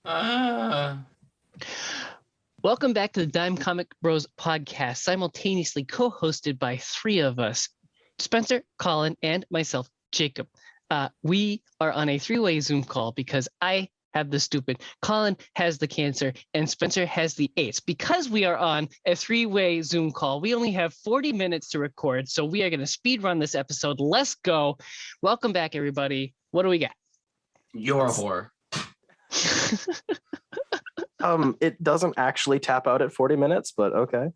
Uh, Welcome back to the Dime Comic Bros podcast, simultaneously co-hosted by three of us, Spencer, Colin, and myself, Jacob. We are on a three-way Zoom call because I have the stupid, Colin has the cancer, and Spencer has the AIDS. Because we are on a three-way Zoom call, we only have 40 minutes to record, so we are going to speed run this episode. Let's go. Welcome back, everybody. What do we got? you're a whore. It doesn't actually tap out at 40 minutes, but okay.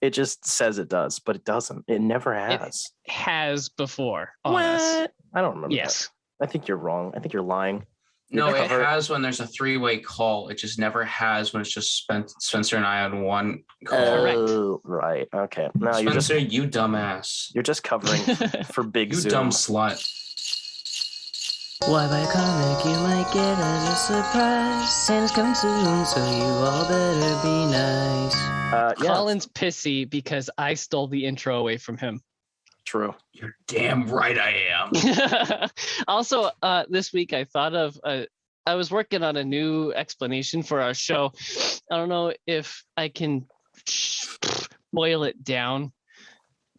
It just says it does, but it doesn't. It never has. It has before on us. I don't remember. Yes. That. I think you're wrong. I think you're lying. No, it has when there's a three-way call. It just never has when it's just Spencer and I on one call. Oh, right. Okay. No, Spencer, you dumbass. You're just covering for big You Zoom. dumb slut. Why buy a comic? You might get a surprise. And it's coming soon, so you all better be nice. Yeah, Colin's pissy because I stole the intro away from him. true. You're damn right I am. Also, this week I thought of, I was working on a new explanation for our show. I don't know if I can boil it down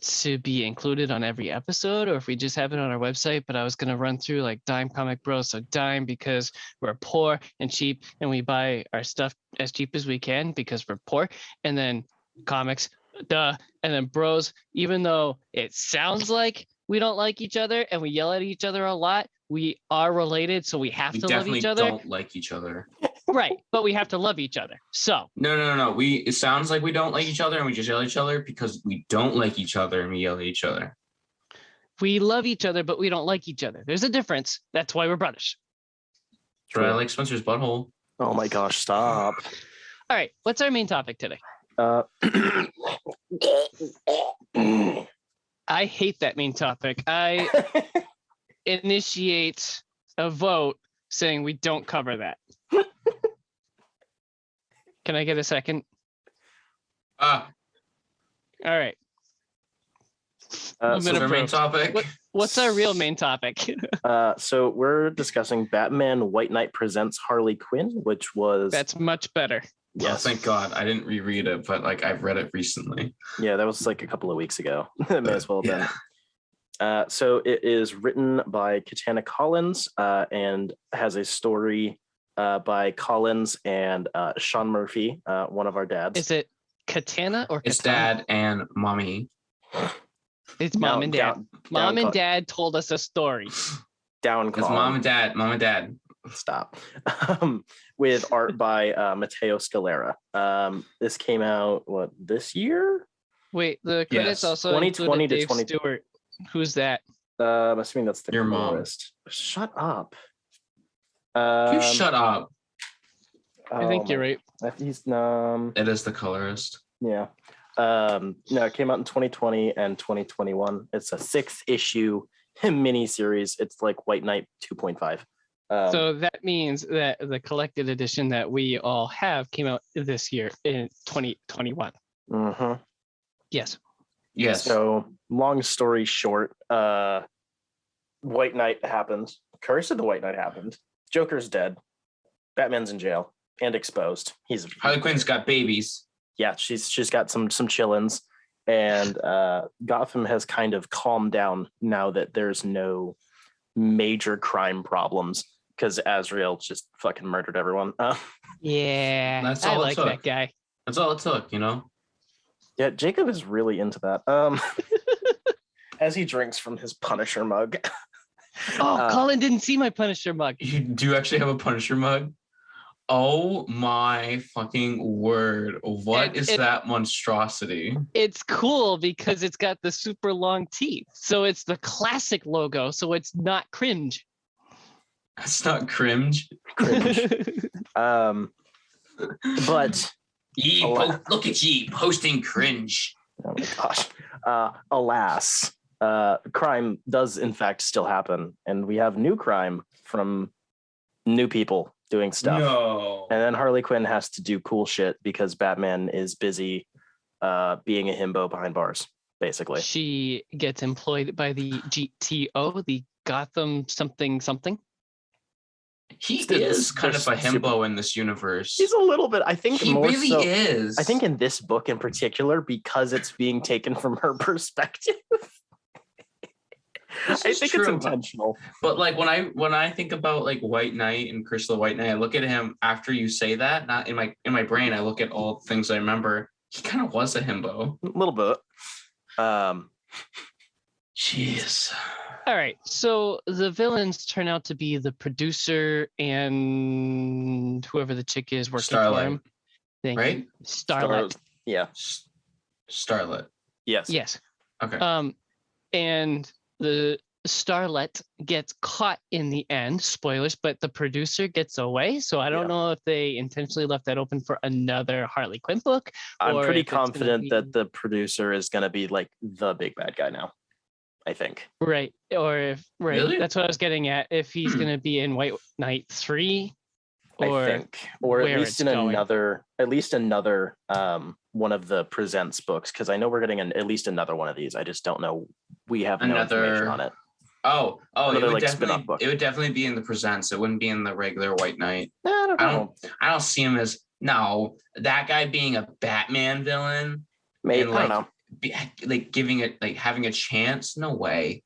to be included on every episode or if we just have it on our website, but I was going to run through like Dime Comic Bros. So Dime because we're poor and cheap and we buy our stuff as cheap as we can because we're poor, and then comics, duh, and then bros, even though it sounds like we don't like each other and we yell at each other a lot, we are related, so we have to love each other. We don't like each other. Right, but we have to love each other. So No. It sounds like we don't like each other and we just yell at each other because we don't like each other and we yell at each other. we love each other, but we don't like each other. There's a difference. That's why we're brothers. But I like Spencer's butthole. Oh my gosh, stop. All right, what's our main topic today? I hate that main topic. I initiate a vote saying we don't cover that. Can I get a second? Ah, All right. So so our main topic. What's our real main topic? so we're discussing Batman White Knight Presents Harley Quinn, which was That's much better. Oh, thank God. I didn't reread it, but like I've read it recently. Yeah, that was like a couple of weeks ago. It may as well have been. Yeah. So it is written by Katana Collins and has a story by Collins and Sean Murphy, one of our dads. Is it Katana or It's Katana? dad and mommy. It's mom and dad. Mom and Col- dad told us a story. Down It's Colin. mom and dad. Stop. With art by Matteo Scalera. This came out, this year? Wait, the credits Yes. also 2020 included to Dave 20 Stewart. Who's that? I'm assuming that's the Your mom. colorist. Shut up. You shut up. I think you're right. He's It is the colorist. yeah. No, it came out in 2020 and 2021. It's a 6-issue mini series. It's like White Knight 2.5. So that means that the collected edition that we all have came out this year in 2021. mhm. Yes. Yes. So long story short, White Knight happened. Curse of the White Knight happened. Joker's dead. Batman's in jail and exposed. He's Harley Quinn's got babies. yeah, she's got some chillins, and Gotham has kind of calmed down now that there's no major crime problems because Azrael just fucking murdered everyone. Yeah. That's I all it like took. that guy. That's all it took, you know? Yeah, Jacob is really into that. As he drinks from his Punisher mug. Oh, Colin didn't see my Punisher mug. You do actually have a Punisher mug? Oh my fucking word. What is that monstrosity? It's cool because it's got the super long teeth. So it's the classic logo. So it's not cringe. That's not cringe. But Look at ye posting cringe. oh my gosh. Alas, crime does in fact still happen, and we have new crime from new people doing stuff. No. And then Harley Quinn has to do cool shit because Batman is busy being a himbo behind bars, basically. She gets employed by the GTO, the Gotham something something. He Still, is kind of a super- himbo in this universe. He's a little bit. I think He more really so. is. I think in this book in particular, because it's being taken from her perspective. I think it's intentional. But like when I think about like White Knight and Crystal White Knight, I look at him after you say that. Not in my brain, I look at all the things I remember. He kind of was a himbo. A little bit. Jeez. All right, so the villains turn out to be the producer and whoever the chick is working for him. Right? Starlet. Yeah. Starlet. Yes. Yes. Okay. And the Starlet gets caught in the end, spoilers, but the producer gets away. So I don't know if they intentionally left that open for another Harley Quinn book. I'm pretty confident that the producer is going to be like the big bad guy now. I think. Right. Or if Really? That's what I was getting at. If he's going to be in White Knight 3, or I think, or at where least it's in going. another one of the Presents books, because I know we're getting at least another one of these. I just don't know. We have no information on it. Oh, Another, it would like, definitely spin-off book. it would definitely be in the Presents. It wouldn't be in the regular White Knight. I don't see him as that guy being a Batman villain. Maybe and, I don't know. Like giving it like having a chance. No way.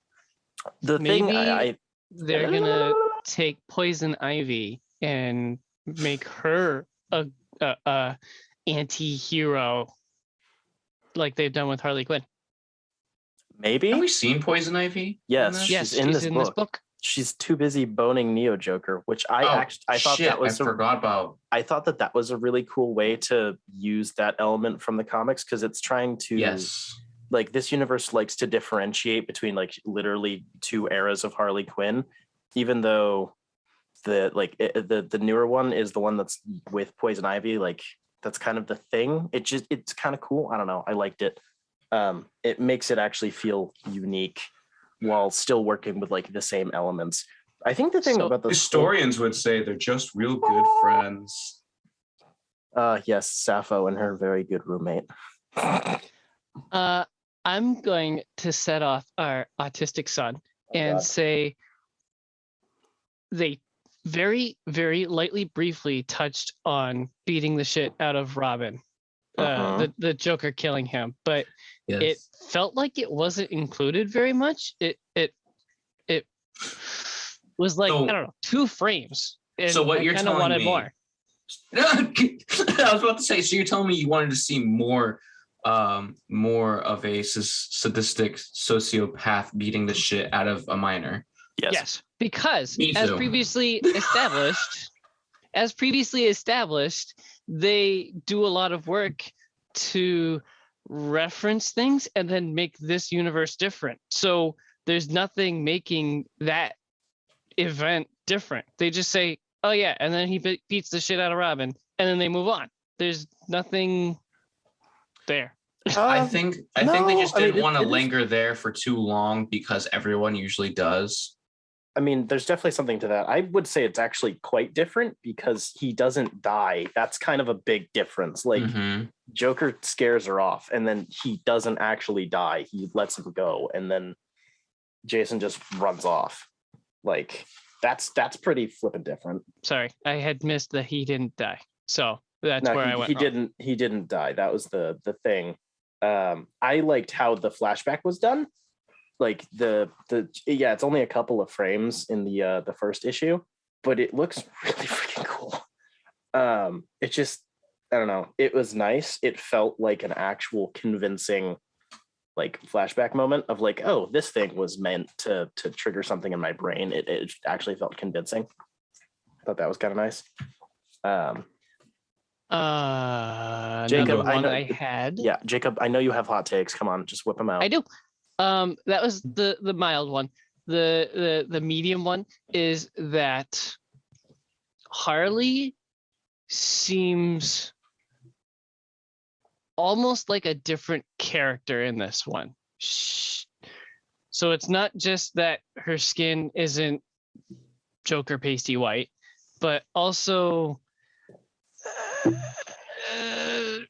The Maybe thing they're gonna take Poison Ivy and make her a anti-hero like they've done with Harley Quinn. maybe. Have we seen Poison Ivy? Yes, Yes, she's in this this book. book. She's too busy boning Neo Joker, which I thought that was forgot about. I thought that was a really cool way to use that element from the comics, because it's trying to like, this universe likes to differentiate between like literally two eras of Harley Quinn, even though the newer one is the one that's with Poison Ivy. Like, that's kind of the thing. It's kind of cool. I don't know. I liked it. It makes it actually feel unique while still working with like the same elements. I think the thing about the historians would say they're just real good friends. Yes, Sappho and her very good roommate. I'm going to set off our autistic son and say they very, very lightly, briefly touched on beating the shit out of Robin, the Joker killing him, but it felt like it wasn't included very much. It was like, I don't know, 2 frames. And so what you're telling wanted me? More. I was about to say. So you're telling me you wanted to see more of a sadistic sociopath beating the shit out of a minor? Yes, because as previously established, they do a lot of work to reference things and then make this universe different. So there's nothing making that event different. They just say, oh yeah, and then he beats the shit out of Robin, and then they move on. There's nothing there. I think they just didn't want to linger there for too long, because everyone usually does. I mean, there's definitely something to that. I would say it's actually quite different because he doesn't die. That's kind of a big difference. Like, Joker scares her off, and then he doesn't actually die. He lets him go, and then Jason just runs off. Like, that's pretty flippin' different. Sorry, I had missed that he didn't die. So that's where I went. He didn't die. That was the thing. I liked how the flashback was done. Like it's only a couple of frames in the first issue, but it looks really freaking cool. It just, I don't know, it was nice. It felt like an actual convincing like flashback moment of like, oh, this thing was meant to trigger something in my brain. It actually felt convincing. I thought that was kind of nice. Jacob, Jacob, I know you have hot takes. Come on, just whip them out. I do. That was the mild one. The medium one is that Harley seems almost like a different character in this one. So it's not just that her skin isn't Joker pasty white, but also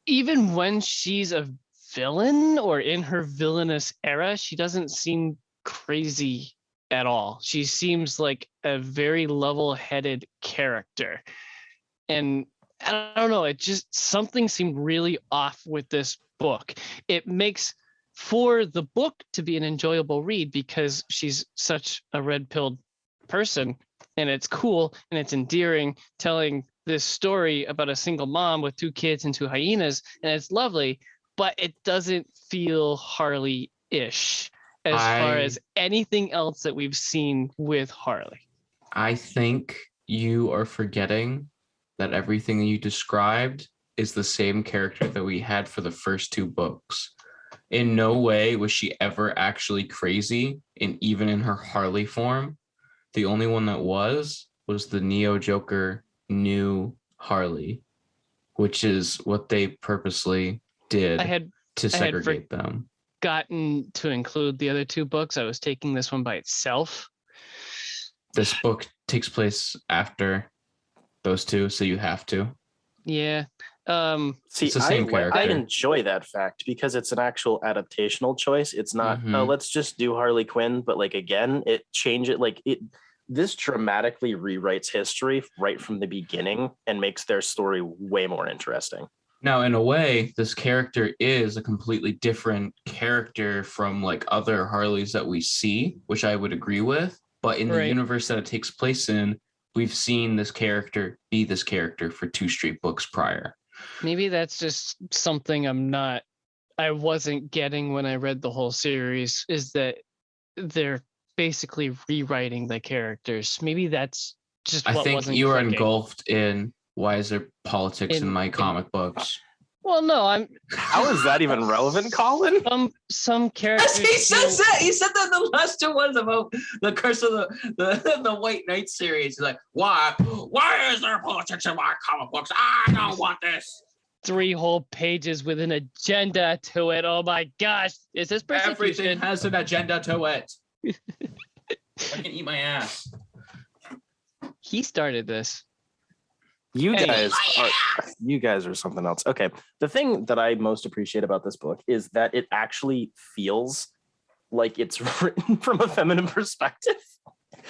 even when she's a villain or in her villainous era, she doesn't seem crazy at all. She seems like a very level-headed character. And I don't know, it just something seemed really off with this book. It makes for the book to be an enjoyable read because she's such a red-pilled person, and it's cool and it's endearing, telling this story about a single mom with 2 kids and 2 hyenas, and it's lovely, but it doesn't feel Harley-ish as far as anything else that we've seen with Harley. I think you are forgetting that everything you described is the same character that we had for the first 2 books. In no way was she ever actually crazy, and even in her Harley form. The only one that was the Neo Joker new Harley, which is what they purposely did to segregate them. Gotten to include the other 2 books. I was taking this one by itself. This book takes place after those 2, so you have to. Yeah. See, it's the same character. I enjoy that fact because it's an actual adaptational choice. It's not, oh, let's just do Harley Quinn, but like again, it change it like it. This dramatically rewrites history right from the beginning and makes their story way more interesting. Now, in a way, this character is a completely different character from like other Harleys that we see, which I would agree with. But in the universe that it takes place in, we've seen this character be this character for 2 straight books prior. Maybe that's just something I wasn't getting when I read the whole series, is that they're basically rewriting the characters. Maybe that's just I what think wasn't you are clicking. engulfed in why is there politics in my comic books? Well, no, How is that even relevant, Colin? Some characters. He says that. He said that in the last 2 ones about the Curse of the White Knight series. He's like, why is there politics in my comic books? I don't want this. 3 whole pages with an agenda to it. Oh my gosh, is this persecution? Everything has an agenda to it. I can eat my ass. He started this. You guys are something else. Okay. The thing that I most appreciate about this book is that it actually feels like it's written from a feminine perspective.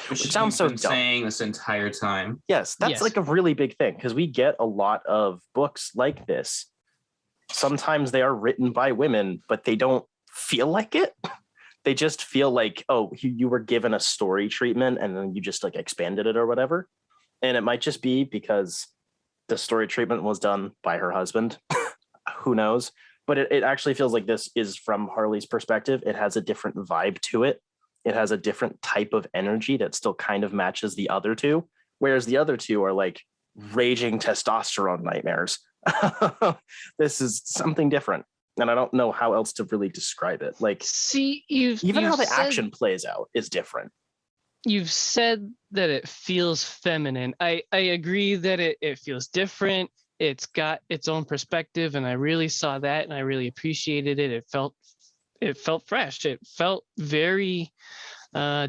Which sounds so dumb. Saying this entire time. Yes, that's like a really big thing because we get a lot of books like this. Sometimes they are written by women, but they don't feel like it. They just feel like, oh, you were given a story treatment and then you just like expanded it or whatever. And it might just be because the story treatment was done by her husband. Who knows? But it actually feels like this is from Harley's perspective. It has a different vibe to it. It has a different type of energy that still kind of matches the other 2. Whereas the other 2 are like raging testosterone nightmares. This is something different. And I don't know how else to really describe it. Like, see, how the action plays out is different. You've said that it feels feminine. I agree that it feels different. It's got its own perspective, and I really saw that, and I really appreciated it. It felt fresh. It felt very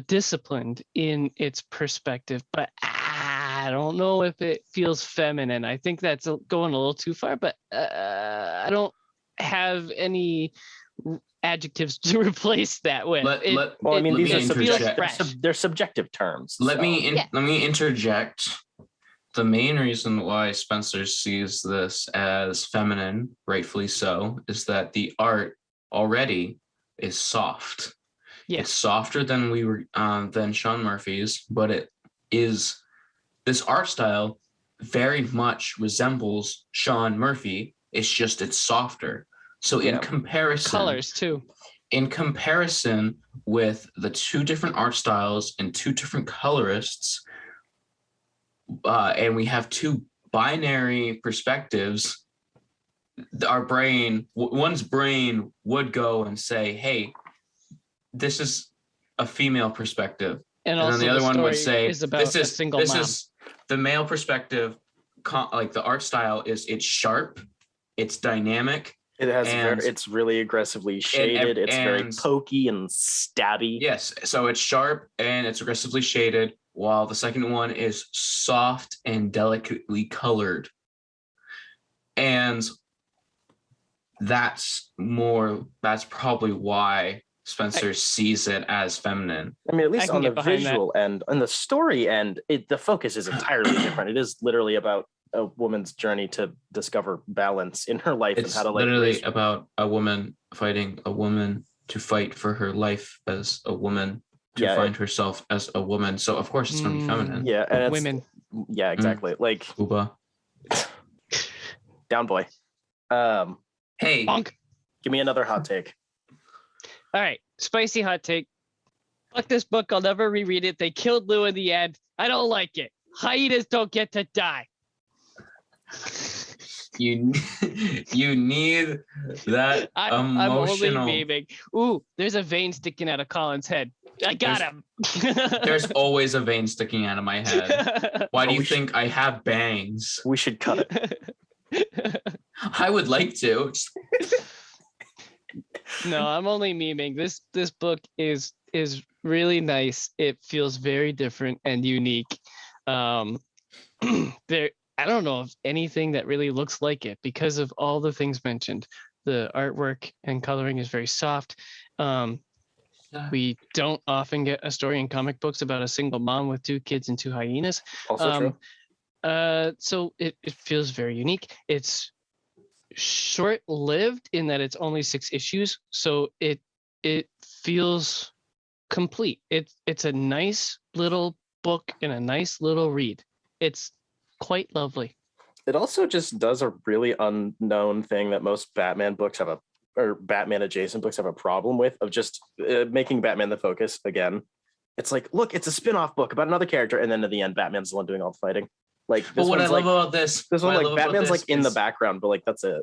disciplined in its perspective, but I don't know if it feels feminine. I think that's going a little too far, but I don't have any adjectives to replace that with. They're subjective terms. Let me interject. The main reason why Spencer sees this as feminine, rightfully so, is that the art already is soft. Yeah. It's softer than than Sean Murphy's, but it is, this art style very much resembles Sean Murphy. It's softer. So in comparison, colors too. In comparison with the 2 different art styles and 2 different colorists, and we have 2 binary perspectives, one's brain would go and say, hey, this is a female perspective. And then the other one would say, this is the male perspective. Like the art style it's sharp, it's dynamic. It has it's really aggressively shaded. It's very pokey and stabby. Yes, so it's sharp and it's aggressively shaded, while the second one is soft and delicately colored. And that's probably why Spencer sees it as feminine. I mean, at I least can on the get behind that. visual end, on the story end, the focus is entirely different. It is literally about a woman's journey to discover balance in her life and It's how to like literally raise. about a woman fighting a woman to fight for her life as a woman, to Yeah, find herself as a woman. So of course it's gonna be feminine. Yeah, and it's Women. Yeah, exactly. Like Uba. down boy. Hey, Bonk. Give me another hot take. All right, spicy hot take. Fuck this book. I'll never reread it. They killed Lou in the end. I don't like it. Hyenas don't get to die. you you need that I'm only emotional. memeing. Ooh, there's a vein sticking out of Colin's head. I got him. There's always a vein sticking out of my head. Why do Oh, you we think I have bangs? We should cut it. I would like to. No, I'm only memeing. This book is really nice. It feels very different and unique. There, I don't know of anything that really looks like it because of all the things mentioned. The artwork and coloring is very soft. We don't often get a story in comic books about a single mom with 2 kids and 2 hyenas. Also true. So it feels very unique. It's short-lived in that it's only 6 issues, so it feels complete. It's a nice little book and a nice little read. It's quite lovely. It also just does a really unknown thing that most Batman books have or Batman adjacent books have a problem with, of just making Batman the focus again. It's like, look, it's a spin-off book about another character, and then at the end, Batman's the one doing all the fighting. Like this But what I one's love like about this this one, like Batman's like in the background, but like that's it.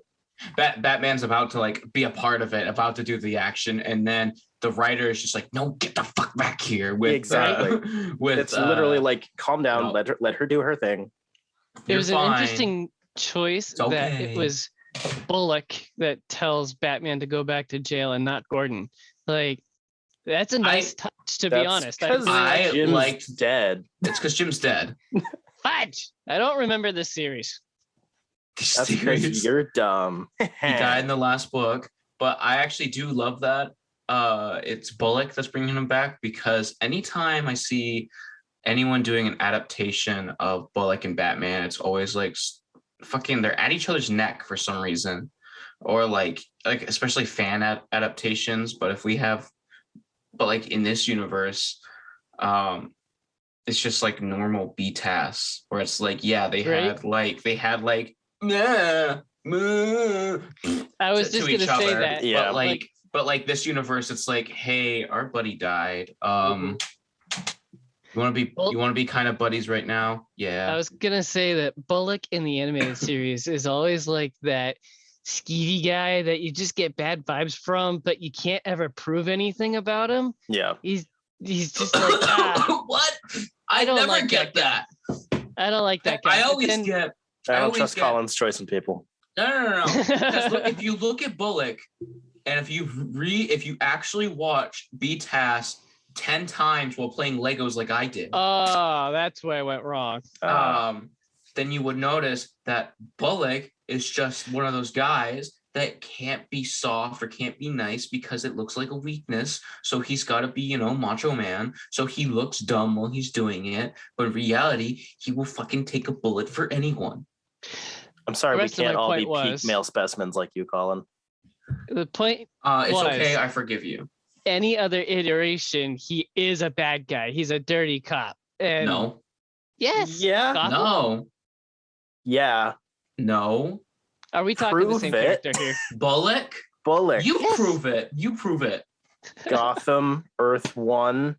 Batman's about to like be a part of it, about to do the action, and then the writer is just like, "No, get the fuck back here!" With Exactly. with It's literally like, calm down, no. let her do her thing. It was fine. an interesting choice It's that okay. it was Bullock that tells Batman to go back to jail and not Gordon. Like, that's a nice touch, to be honest. I Because really like it. Jim's liked- dead. It's because Jim's dead. Fudge! I don't remember this series. That's because you're dumb. He died in the last book, but I actually do love that. It's Bullock that's bringing him back, because anytime I see anyone doing an adaptation of Bullock and Batman, it's always like fucking they're at each other's neck for some reason, or like especially fan adaptations. But like in this universe, it's just like normal BTAS, where it's like, yeah, they had yeah. I was just gonna say that. Yeah. But like this universe, it's like, hey, our buddy died. You want to be kind of buddies right now? Yeah. I was gonna say that Bullock in the animated series is always like that skeevy guy that you just get bad vibes from, but you can't ever prove anything about him. Yeah. He's just like What? I don't never like get that. I don't like that guy. I But always then- get. I don't always trust get- Colin's choice in people. No. Because look, if you look at Bullock, and if you actually watch BTAS 10 times while playing Legos like I did, Oh, that's where I went wrong. then you would notice that Bullock is just one of those guys that can't be soft or can't be nice because it looks like a weakness. So he's got to be, macho man. So he looks dumb while he's doing it. But in reality, he will fucking take a bullet for anyone. I'm sorry, The we rest of can't my all be point peak was- male specimens like you, Colin. The point, It's Was- okay. I forgive you. any other iteration, he is a bad guy. He's a dirty cop. And No. Yes. Yeah. Gotham? No. Yeah. No. Are we talking the Prove same it. character here? Bullock. Bullock. You Yes. prove it. You prove it. Gotham, Earth One,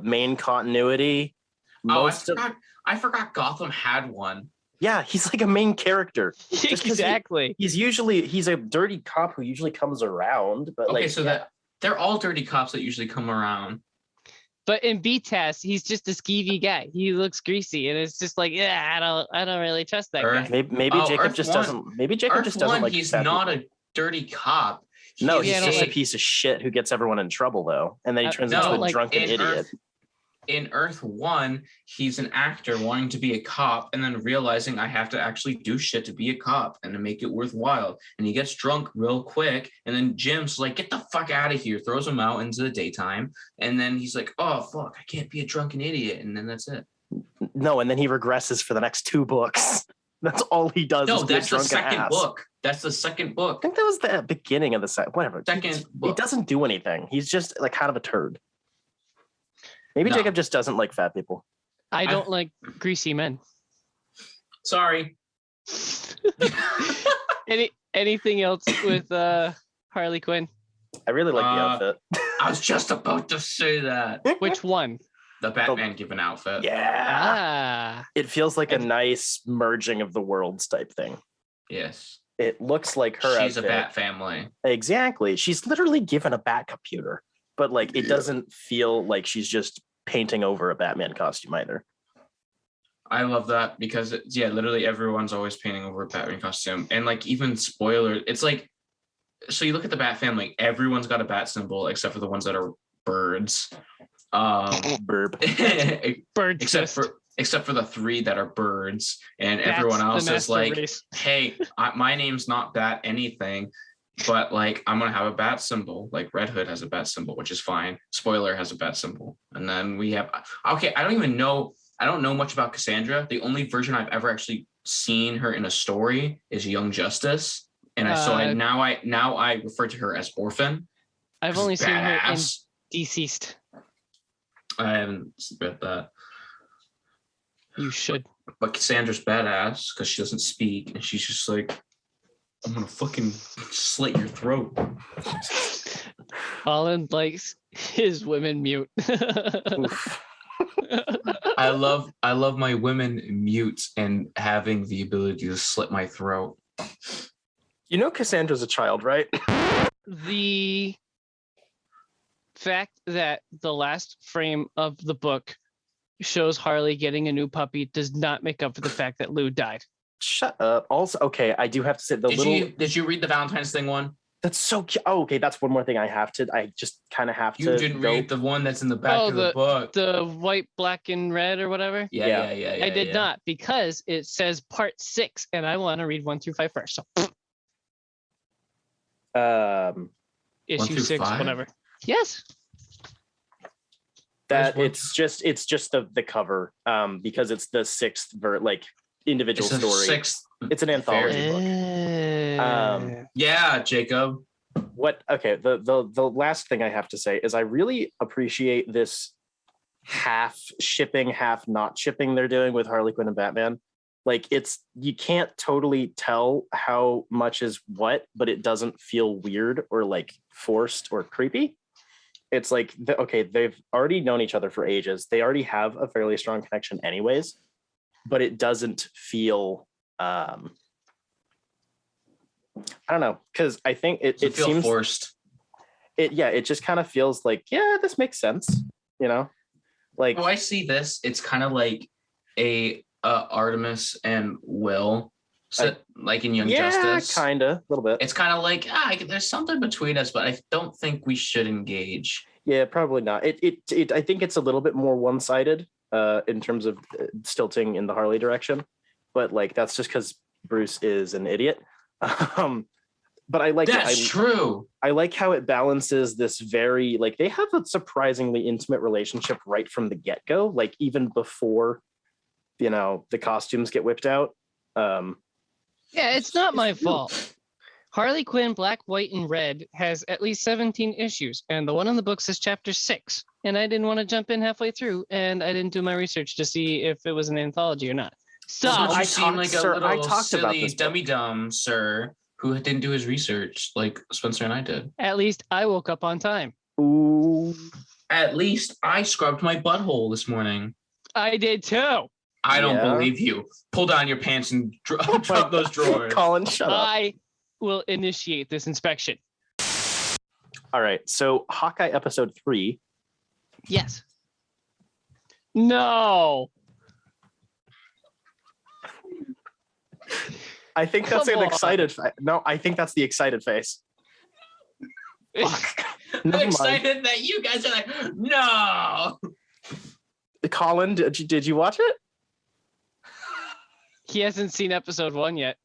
main continuity. Most of I forgot Gotham had one. yeah, he's like a main character. 'cause he- Exactly. He's a dirty cop who usually comes around, but Okay, like so that they're all dirty cops that usually come around. But in BTAS, he's just a skeevy guy. He looks greasy, and it's just like, yeah, I don't really trust that guy. Earth- maybe Oh, Jacob Earth just One- doesn't. Maybe Jacob Earth just doesn't One, like. he's fat not people. a dirty cop. No, He he's Yeah, I don't just like- a piece of shit who gets everyone in trouble though, and then he turns I into don't a like- drunken in idiot. in Earth 1, he's an actor wanting to be a cop and then realizing I have to actually do shit to be a cop and to make it worthwhile. And he gets drunk real quick. And then Jim's like, get the fuck out of here, throws him out into the daytime. And then he's like, oh, fuck, I can't be a drunken idiot. And then that's it. No, and then he regresses for the next 2 books. That's all he does. No, is be a that's the drunken second ass. book. That's the second book. I think that was the beginning of the second. Whatever. Second He book. doesn't do anything. He's just like kind of a turd. Maybe No. Jacob just doesn't like fat people. I don't like greasy men. Sorry. Anything else with Harley Quinn? I really like the outfit. I was just about to say that. Which one? The Batman given outfit. Yeah. Ah, It feels like a nice merging of the worlds type thing. Yes. It looks like her She's outfit. a Bat family. Exactly. She's literally given a bat computer, but like it doesn't feel like she's just painting over a Batman costume either. I love that because literally everyone's always painting over a Batman costume. And like even spoiler, it's like, so you look at the Bat family, everyone's got a bat symbol except for the ones that are birds. Burb. bird except fist. for the 3 that are birds, and That's everyone the else is master like, race. hey, my name's not Bat anything, but like I'm gonna have a bat symbol. Like Red Hood has a bat symbol, which is fine. Spoiler has a bat symbol, and then we have I don't know much about Cassandra. The only version I've ever actually seen her in a story is Young Justice, and now I refer to her as Orphan. I've only seen her in Badass. Deceased. I haven't read that. You should. But Cassandra's badass because she doesn't speak, and she's just like, I'm gonna fucking slit your throat. Colin likes his women mute. Oof. I love my women mute and having the ability to slit my throat. You know Cassandra's a child, right? The fact that the last frame of the book shows Harley getting a new puppy does not make up for the fact that Lou died. Shut up. Also, okay, I do have to say Did you read the Valentine's thing one? That's so cute. Oh, okay, that's one more thing I just kind of have to. You didn't read the one that's in the back of the book. The white, black, and red or whatever? Yeah. I did not because it says part 6 and I want to read 1 through 5 first. So issue 6, 5? whatever. Yes. that it's just the cover because it's the 6th individual It's story. It's an anthology book. Yeah, Jacob. The last thing I have to say is I really appreciate this half shipping, half not shipping they're doing with Harley Quinn and Batman. Like you can't totally tell how much is what, but it doesn't feel weird or like forced or creepy. It's like, they've already known each other for ages. They already have a fairly strong connection anyways, but it doesn't feel, I don't know. Cause I think it seems forced. It just kind of feels like, yeah, this makes sense. You know, like, Oh, I see this. It's kind of like a Artemis and Will, like in Young Justice. Yeah, kind of, a little bit. It's kind of like there's something between us, but I don't think we should engage. Yeah, probably not. I think it's a little bit more one-sided in terms of stilting in the Harley direction, but like that's just because Bruce is an idiot. But I like that's true. I like how it balances this very like they have a surprisingly intimate relationship right from the get-go, like even before the costumes get whipped out. Yeah, it's not my fault. Harley Quinn Black, White, and Red has at least 17 issues, and the one in the book says chapter 6. And I didn't want to jump in halfway through, and I didn't do my research to see if it was an anthology or not. So I seem like a little I talked about silly this dummy dumb sir who didn't do his research like Spencer and I did. at least I woke up on time. Ooh. At least I scrubbed my butthole this morning. I did too. I don't Yeah. believe you. Pull down your pants and drop those drawers. Colin, shut up. I will initiate this inspection. All right, so Hawkeye episode 3. Yes. No. I think that's Come an on. excited. No, I think that's the excited face. I'm Never mind. excited that you guys are like, no. Colin, did you watch it? He hasn't seen episode 1 yet.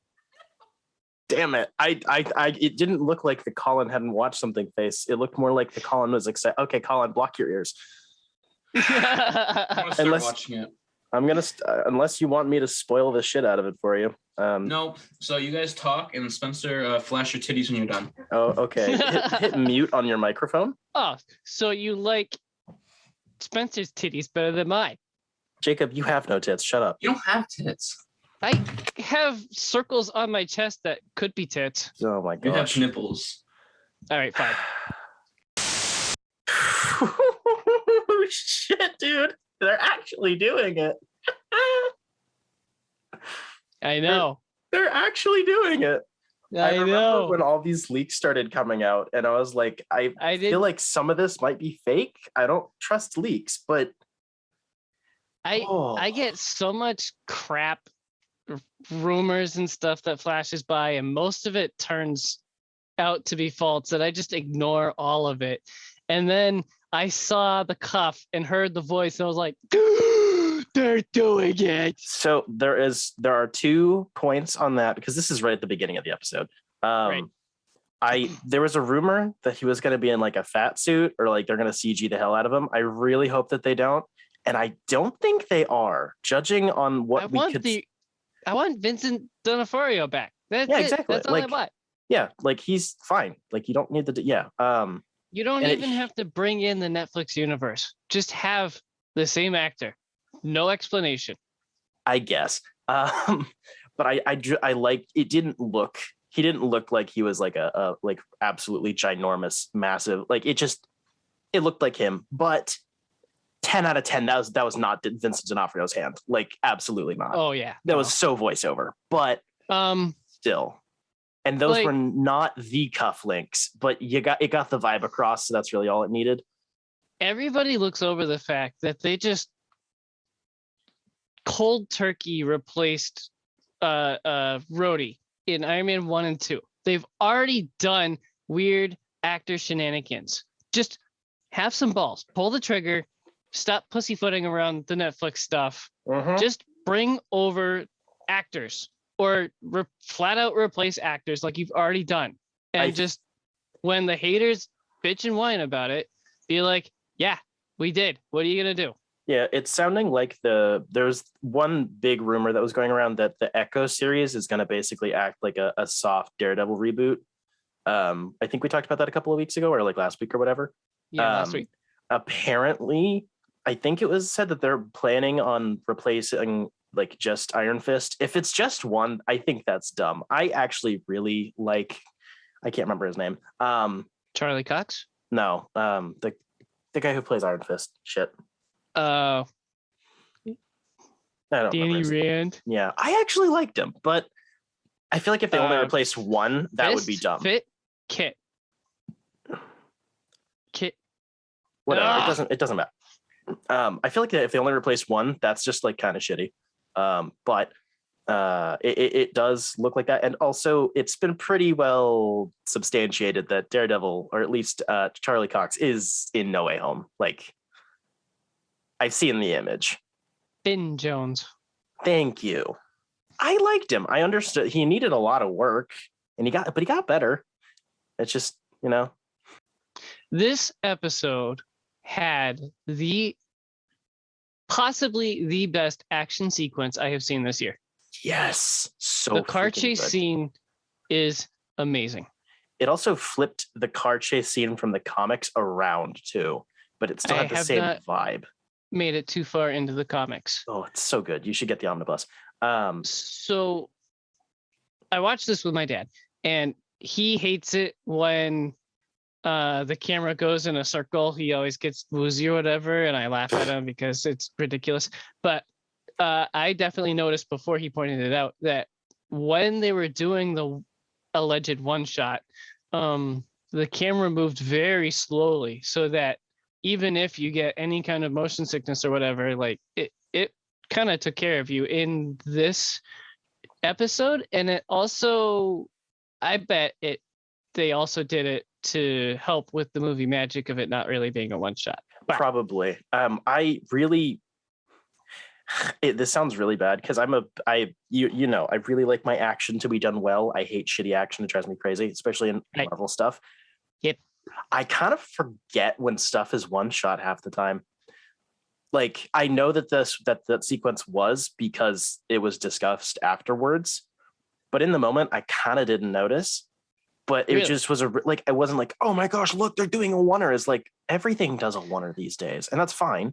Damn it. It didn't look like the Colin hadn't watched something face. It looked more like the Colin was excited. Okay, Colin, block your ears. I'm gonna start watching it. I'm gonna unless you want me to spoil the shit out of it for you. No. So you guys talk, and Spencer, flash your titties when you're done. Oh, okay. hit mute on your microphone. Oh, so you like Spencer's titties better than mine? Jacob, you have no tits. Shut up. You don't have tits. I have circles on my chest that could be tits. Oh my You have gosh. nipples. All right, fine. Shit, dude. They're actually doing it. I know. They're actually doing it. I remember know. when all these leaks started coming out, and I was like, I feel like some of this might be fake. I don't trust leaks, but I get so much crap rumors and stuff that flashes by, and most of it turns out to be false, that I just ignore all of it. And then I saw the cuff and heard the voice, and I was like, they're doing it. So there are 2 points on that, because this is right at the beginning of the episode. Right. There was a rumor that he was going to be in like a fat suit, or like they're going to CG the hell out of him. I really hope that they don't, and I don't think they are, judging on what I want Vincent D'Onofrio back. That's yeah, it. exactly. That's all I want. Yeah, like he's fine. Like you don't need the You don't even have to bring in the Netflix universe. Just have the same actor. No explanation. I guess. But I like it. He didn't look like he was like a like absolutely ginormous, massive. Like it looked like him. But 10 out of 10, that was not Vincent D'Onofrio's hand. Like absolutely not. Oh yeah, that was so voiceover. But still. And those were not the cufflinks, but it got the vibe across, so that's really all it needed. Everybody looks over the fact that they just cold turkey replaced Rhodey in Iron Man 1 and 2. They've already done weird actor shenanigans. Just have some balls. Pull the trigger. Stop pussyfooting around the Netflix stuff. Mm-hmm. Just bring over actors. Or flat out replace actors like you've already done. And just when the haters bitch and whine about it, be like, yeah, we did. What are you going to do? Yeah, it's sounding like there's one big rumor that was going around that the Echo series is going to basically act like a soft Daredevil reboot. I think we talked about that a couple of weeks ago, or like last week or whatever. Yeah, last week. Apparently, I think it was said that they're planning on replacing like just Iron Fist. If it's just one, I think that's dumb. I actually really like, I can't remember his name. Charlie Cox? No, the guy who plays Iron Fist. Shit. Danny Rand. Yeah, I actually liked him, but I feel like if they only replaced one, that would be dumb. Kit. Whatever. It doesn't matter. I feel like if they only replace one, that's just like kind of shitty. But it does look like that, and also it's been pretty well substantiated that Daredevil, or at least Charlie Cox, is in No Way Home. Like, I've seen the image. Finn Jones. Thank you. I liked him. I understood he needed a lot of work, and he got better. It's just, This episode had possibly the best action sequence I have seen this year. Yes. So the car chase scene is amazing. It also flipped the car chase scene from the comics around too, but it still had the same vibe. Made it too far into the comics. Oh, it's so good. You should get the omnibus. So I watched this with my dad, and he hates it when the camera goes in a circle. He always gets woozy or whatever, and I laugh at him because it's ridiculous. But I definitely noticed before he pointed it out that when they were doing the alleged one shot, the camera moved very slowly, so that even if you get any kind of motion sickness or whatever, like it kind of took care of you in this episode. And it also, I bet they also did it to help with the movie magic of it not really being a one shot. Probably. I really This sounds really bad because you know, I really like my action to be done well. I hate shitty action. It drives me crazy, especially in Right. Marvel stuff. Yep. I kind of forget when stuff is one shot half the time. Like, I know that that sequence was because it was discussed afterwards, but in the moment I kind of didn't notice. But it Really? just was like, I wasn't like, oh my gosh, look, they're doing a oneer. It's like everything does a oneer these days, and that's fine.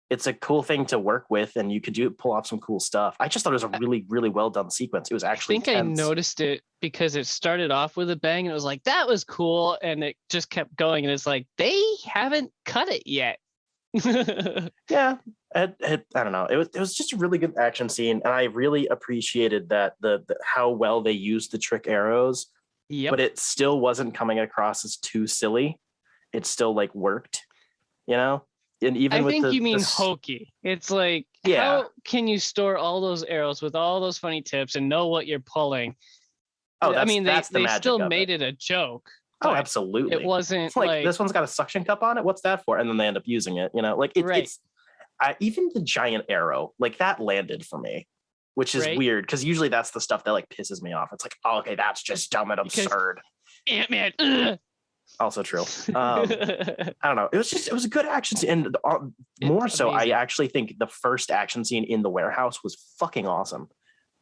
It's a cool thing to work with, and you could pull off some cool stuff. I just thought it was a really, really well done sequence. It was I actually think I tense. noticed it because it started off with a bang and it was like, that was cool. And it just kept going. And it's like, they haven't cut it yet. Yeah, I don't know. It was just a really good action scene, and I really appreciated that the how well they used the trick arrows. Yep. But it still wasn't coming across as too silly. It still like worked, you know. And even I with think you mean hokey. It's like, Yeah. how can you store all those arrows with all those funny tips and know what you're pulling? Oh, I mean, that's the they magic still of made it. it a joke. Oh, but absolutely. It wasn't It's like this one's got a suction cup on it. What's that for? And then they end up using it. You know, like Right. it's even the giant arrow, like that landed for me, which is Right. weird because usually that's the stuff that like pisses me off. It's like, oh, okay, that's just dumb and Because- absurd. Ant-Man. Also true. I don't know. It was a good action scene, and more It's so, amazing. I actually think the first action scene in the warehouse was fucking awesome.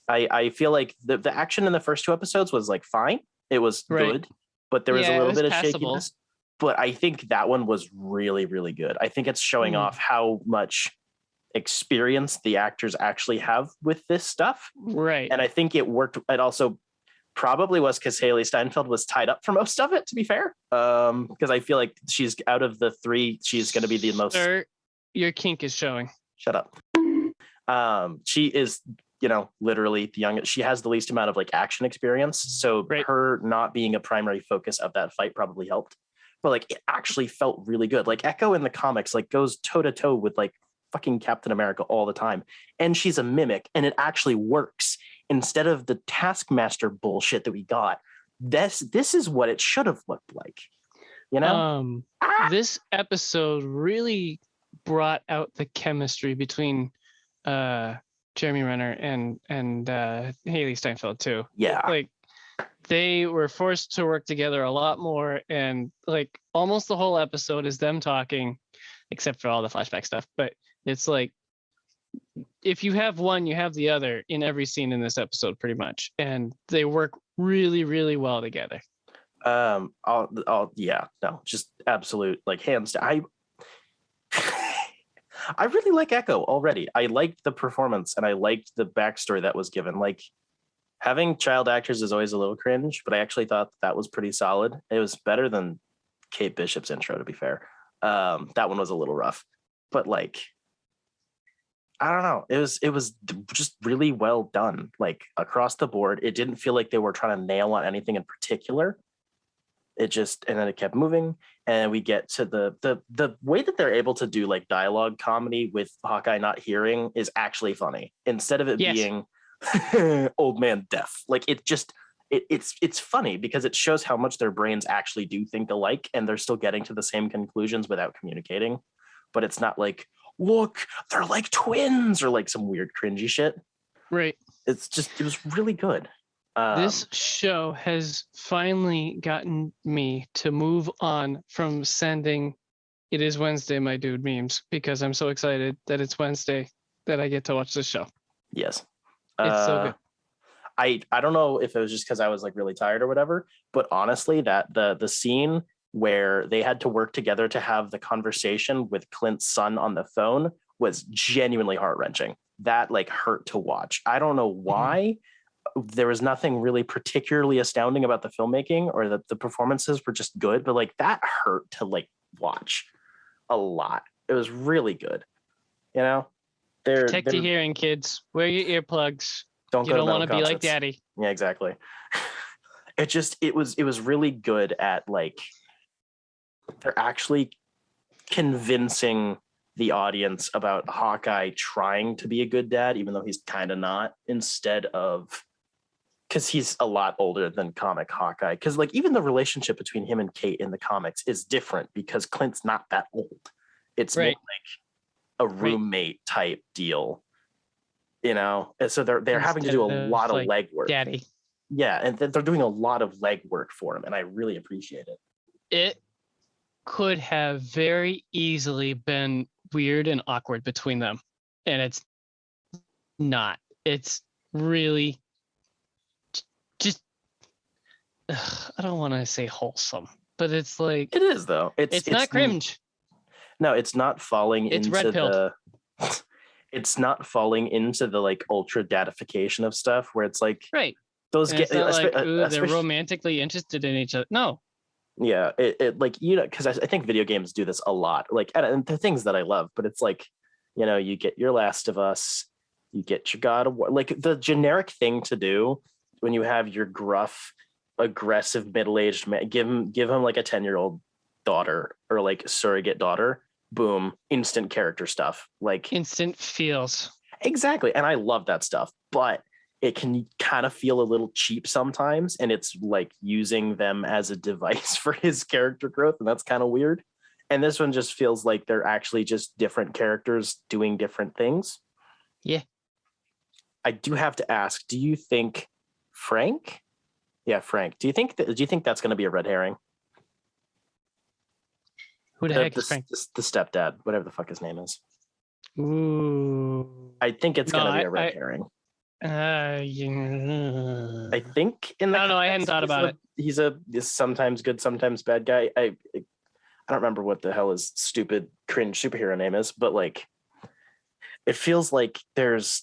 I feel like the action in the first two episodes was like fine. It was Right. good, but there was Yeah, a it little was bit of passable. shakiness. But I think that one was really, really good. I think it's showing Mm. off how much experience the actors actually have with this stuff. Right. And I think it worked. It also probably was because Haley Steinfeld was tied up for most of it, to be fair. Because I feel like she's out of the three, she's going to be the most. Sir, your kink is showing. Shut up. She is, you know, literally the youngest. She has the least amount of like action experience, so Right. her not being a primary focus of that fight probably helped. But like, it actually felt really good. Like Echo in the comics, like goes toe to toe with like fucking Captain America all the time, and she's a mimic, and it actually works. Instead of the Taskmaster bullshit that we got, this is what it should have looked like. You know? This episode really brought out the chemistry between Jeremy Renner and Haley Steinfeld too. Yeah. Like they were forced to work together a lot more, and like almost the whole episode is them talking, except for all the flashback stuff. But it's like, if you have one, you have the other in every scene in this episode, pretty much, and they work really, really well together. Yeah, no, just absolute, like, hands down. I really like Echo already. I liked the performance, and I liked the backstory that was given. Like, having child actors is always a little cringe, but I actually thought that was pretty solid. It was better than Kate Bishop's intro, to be fair. That one was a little rough, but like, I don't know. It was just really well done, like across the board. It didn't feel like they were trying to nail on anything in particular. It just, and then it kept moving, and we get to the way that they're able to do like dialogue comedy with Hawkeye not hearing is actually funny, instead of it Yes. being old man deaf. Like, it just it's funny because it shows how much their brains actually do think alike, and they're still getting to the same conclusions without communicating. But it's not like, look, they're like twins, or like some weird cringy shit. Right. It's just, it was really good. This show has finally gotten me to move on from sending "It is Wednesday, my dude" memes, because I'm so excited that it's Wednesday that I get to watch this show. Yes. It's so good. I don't know if it was just because I was like really tired or whatever, but honestly, that the scene where they had to work together to have the conversation with Clint's son on the phone was genuinely heart-wrenching. That like hurt to watch. I don't know why. There was nothing really particularly astounding about the filmmaking, or that the performances were just good, but like that hurt to like watch a lot. It was really good. You know, Protect your hearing, kids. Wear your earplugs. Don't You go don't to want to metal be like concerts. daddy. Yeah, exactly. It was really good at like, they're actually convincing the audience about Hawkeye trying to be a good dad, even though he's kind of not, instead of, because he's a lot older than comic Hawkeye. Because like, even the relationship between him and Kate in the comics is different because Clint's not that old. It's more Right. like a roommate type deal. you know, and so they're having to do a Instead of, lot of like, legwork. Daddy. Yeah, and they're doing a lot of legwork for him, and I really appreciate it. It could have very easily been weird and awkward between them, and it's not. It's really just I don't want to say wholesome, but it's like It is though. it's not cringe. No, it's not falling It's into red-pilled. the. It's not falling into the like ultra datification of stuff where it's like Right. those And get it's not like, ooh, they're especially- romantically interested in each other. No. Yeah, it like, you know, because I think video games do this a lot. Like, and the things that I love, but it's like, you know, you get your Last of Us, you get your God of War, like the generic thing to do when you have your gruff, aggressive middle-aged man. Give him like a 10-year-old daughter or like surrogate daughter. Boom, instant character stuff. Like Instant feels. exactly, and I love that stuff, but it can kind of feel a little cheap sometimes, and it's like using them as a device for his character growth, and that's kind of weird. And this one just feels like they're actually just different characters doing different things. Yeah. I do have to ask, do you think Frank? Yeah, Frank. Do you think that's going to be a red herring? Who the heck is Frank? The stepdad, whatever the fuck his name is. Ooh. I think it's No, going to be a red herring. Yeah. I think in the I don't know. I hadn't thought about it. He's sometimes good, sometimes bad guy. I don't remember what the hell his stupid cringe superhero name is, but like it feels like there's,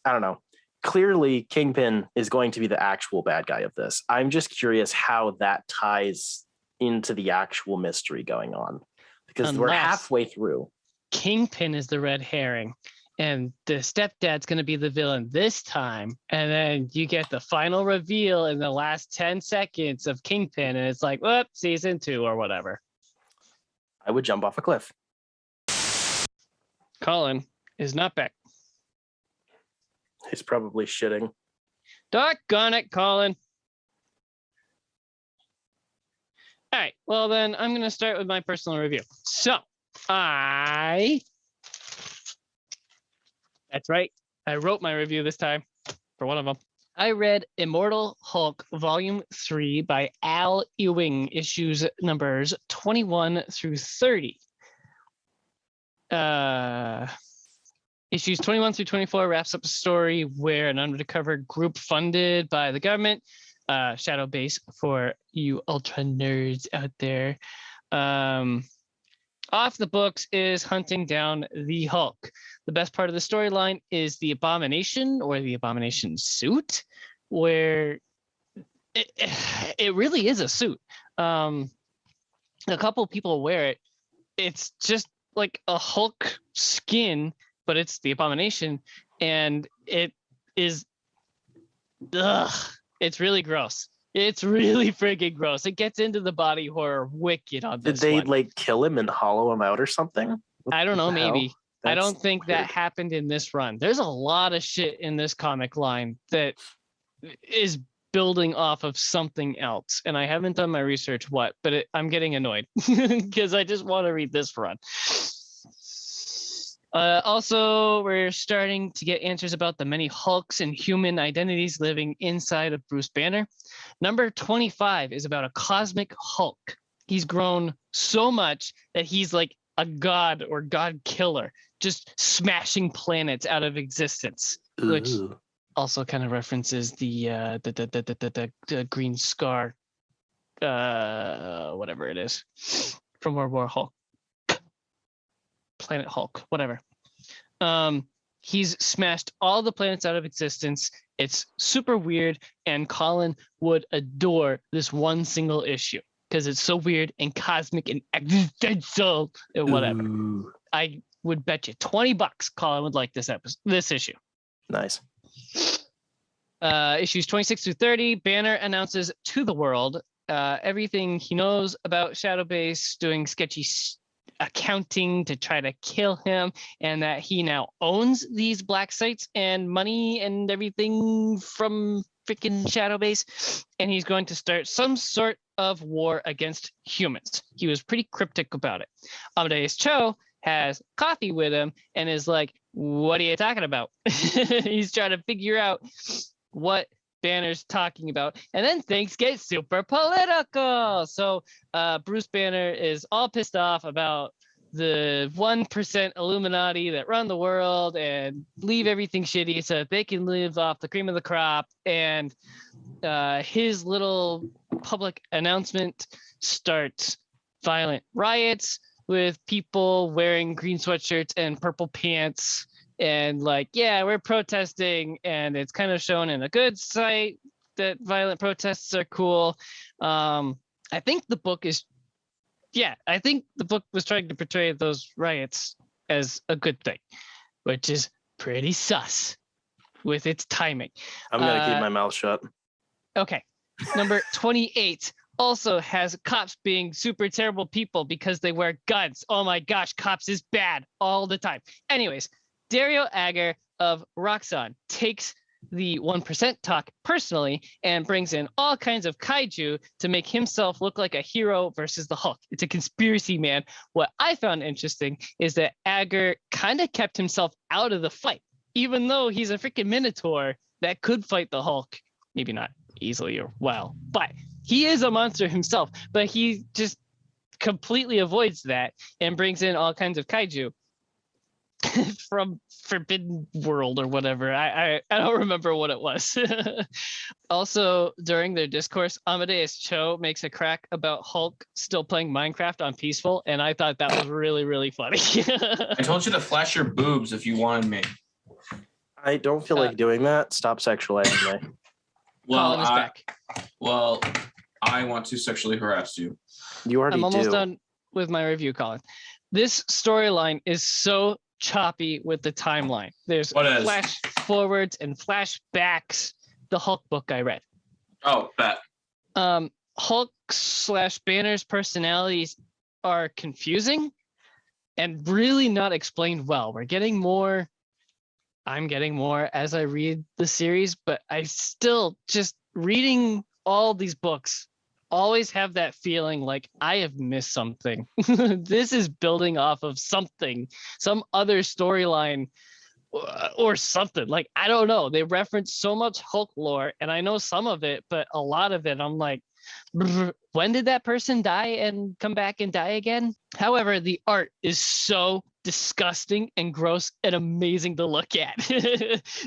I don't know. Clearly, Kingpin is going to be the actual bad guy of this. I'm just curious how that ties into the actual mystery going on, because we're halfway through. Kingpin is the red herring, and the stepdad's going to be the villain this time. And then you get the final reveal in the last 10 seconds of Kingpin, and it's like, whoop, season 2 or whatever. I would jump off a cliff. Colin is not back. He's probably shitting. Doggone it, Colin. All right, well then I'm going to start with my personal review. So that's right, I wrote my review this time for one of them. I read Immortal Hulk Volume 3 by Al Ewing, issues numbers 21 through 30. Issues 21 through 24 wraps up a story where an undercover group funded by the government, Shadow Base for you ultra nerds out there, off the books is hunting down the Hulk. The best part of the storyline is the Abomination, or the Abomination suit, where it really is a suit. A couple people wear it. It's just like a Hulk skin, but it's the Abomination, and it is, it's really gross. It's really freaking gross. It gets into the body horror wicked on this. Did they one. like kill him and hollow him out or something? I don't know, What the hell? maybe. I That's don't think weird. that happened in this run. There's a lot of shit in this comic line that is building off of something else, and I haven't done my research but I'm getting annoyed because I just want to read this run. Also, we're starting to get answers about the many Hulks and human identities living inside of Bruce Banner. Number 25 is about a cosmic Hulk. He's grown so much that he's like a god or god killer, just smashing planets out of existence, which Ooh. also kind of references the Green Scar, whatever it is, from World War Hulk. Planet Hulk, whatever. He's smashed all the planets out of existence. It's super weird, and Colin would adore this one single issue because it's so weird and cosmic and existential and whatever. Ooh. I would bet you $20 Colin would like this issue. Nice. Issues 26 through 30, Banner announces to the world everything he knows about Shadow Base, doing sketchy accounting to try to kill him, and that he now owns these black sites and money and everything from freaking Shadow Base, and he's going to start some sort of war against humans. He was pretty cryptic about it. Amadeus Cho has coffee with him and is like, what are you talking about? He's trying to figure out what Banner's talking about. And then things get super political. So Bruce Banner is all pissed off about the 1% Illuminati that run the world and leave everything shitty so that they can live off the cream of the crop. And his little public announcement starts violent riots with people wearing green sweatshirts and purple pants and like, yeah, we're protesting. And it's kind of shown in a good sight that violent protests are cool. I think the book was trying to portray those riots as a good thing, which is pretty sus with its timing. I'm going to keep my mouth shut. Okay. Number 28 also has cops being super terrible people because they wear guns. Oh my gosh, cops is bad all the time. Anyways, Dario Agger of Roxxon takes the 1% talk personally and brings in all kinds of kaiju to make himself look like a hero versus the Hulk. It's a conspiracy, man. What I found interesting is that Agger kind of kept himself out of the fight, even though he's a freaking Minotaur that could fight the Hulk. Maybe not easily or well, but he is a monster himself. But he just completely avoids that and brings in all kinds of kaiju from Forbidden World or whatever. I don't remember what it was. Also, during their discourse, Amadeus Cho makes a crack about Hulk still playing Minecraft on Peaceful, and I thought that was really, really funny. I told you to flash your boobs if you wanted me. I don't feel like doing that. Stop sexualizing me. Colin is back. Well, I want to sexually harass you. You already I'm almost do. done with my review, Colin. This storyline is so choppy with the timeline. There's flash forwards and flashbacks. The Hulk book I read. Oh, bet. Hulk / Banner's personalities are confusing and really not explained well. I'm getting more as I read the series, but I still just reading all these books always have that feeling like I have missed something. This is building off of something, some other storyline or something. Like, I don't know. They reference so much Hulk lore and I know some of it, but a lot of it I'm like, when did that person die and come back and die again? However, the art is so disgusting and gross and amazing to look at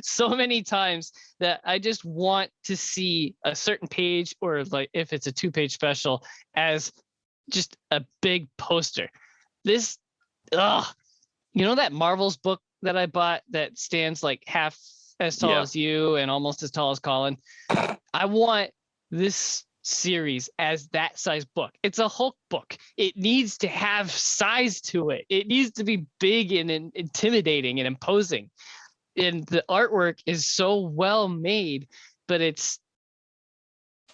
so many times that I just want to see a certain page, or like if it's a 2-page special, as just a big poster. This, you know that Marvel's book that I bought that stands like half as tall as you and almost as tall as Colin? I want this series as that size book. It's a Hulk book. It needs to have size to it. It needs to be big and intimidating and imposing. And the artwork is so well made, but it's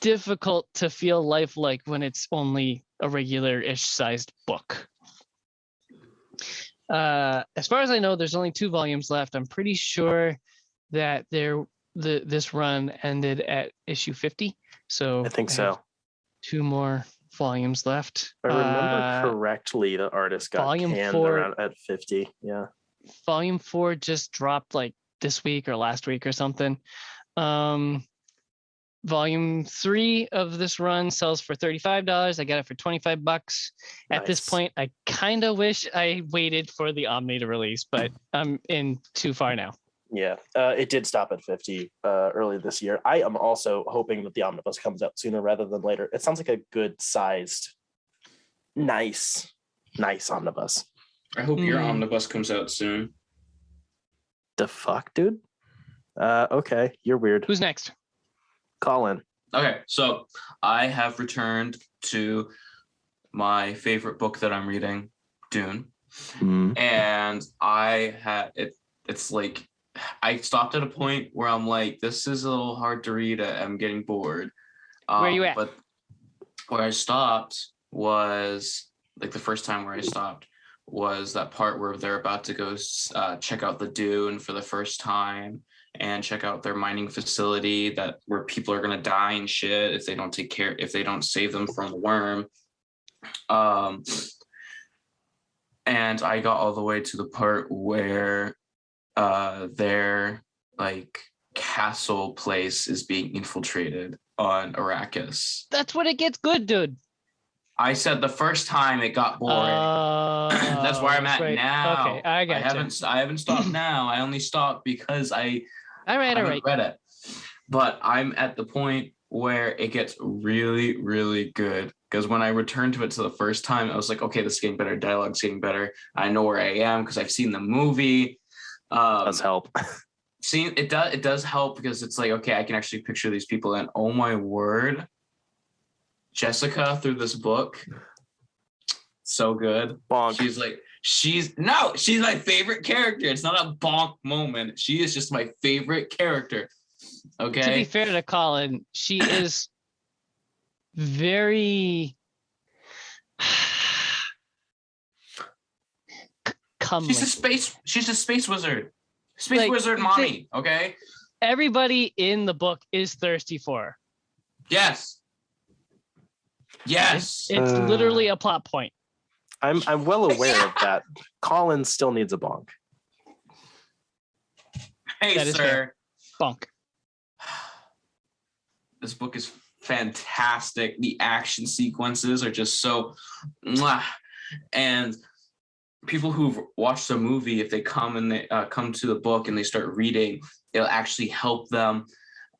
difficult to feel lifelike when it's only a regular-ish sized book. As far as I know, there's only 2 volumes left. I'm pretty sure that this run ended at issue 50. So I think so. 2 more volumes left. If I remember correctly, the artist got volume canned 4 around at 50. Yeah. Volume 4 just dropped like this week or last week or something. Volume 3 of this run sells for $35. I got it for $25. At this point, I kind of wish I waited for the Omni to release, but I'm in too far now. Yeah, it did stop at 50 early this year. I am also hoping that the omnibus comes out sooner rather than later. It sounds like a good sized, nice omnibus. I hope your omnibus comes out soon. The fuck, dude? Okay, you're weird. Who's next? Colin. Okay, so I have returned to my favorite book that I'm reading, Dune. And I had it. It's like, I stopped at a point where I'm like, this is a little hard to read. I'm getting bored. Where are you at? But where I stopped was, like, the first time where I stopped was that part where they're about to go check out the dune for the first time and check out their mining facility where people are going to die and shit if they don't save them from the worm. And I got all the way to the part where their like castle place is being infiltrated on Arrakis. That's when it gets good, dude. I said the first time it got boring. That's where I'm at right. now. Okay, I got I haven't stopped now. I only stopped because I all right. read it. But I'm at the point where it gets really, really good. Because when I returned to it the first time, I was like, okay, this is getting better. Dialogue's getting better. I know where I am because I've seen the movie. Does help. It does help because it's like, okay, I can actually picture these people. And oh my word, Jessica through this book, so good. Bonk. She's my favorite character. It's not a bonk moment. She is just my favorite character. Okay. To be fair to Colin, she is very comely. She's a space wizard. Space Like, wizard mommy. Okay. Everybody in the book is thirsty for her. Yes. Yes. It's literally a plot point. I'm well aware of that. Colin still needs a bonk. Hey, That is sir. fair. Bonk. This book is fantastic. The action sequences are just so mwah. And people who've watched the movie, if they come and they come to the book and they start reading, it'll actually help them.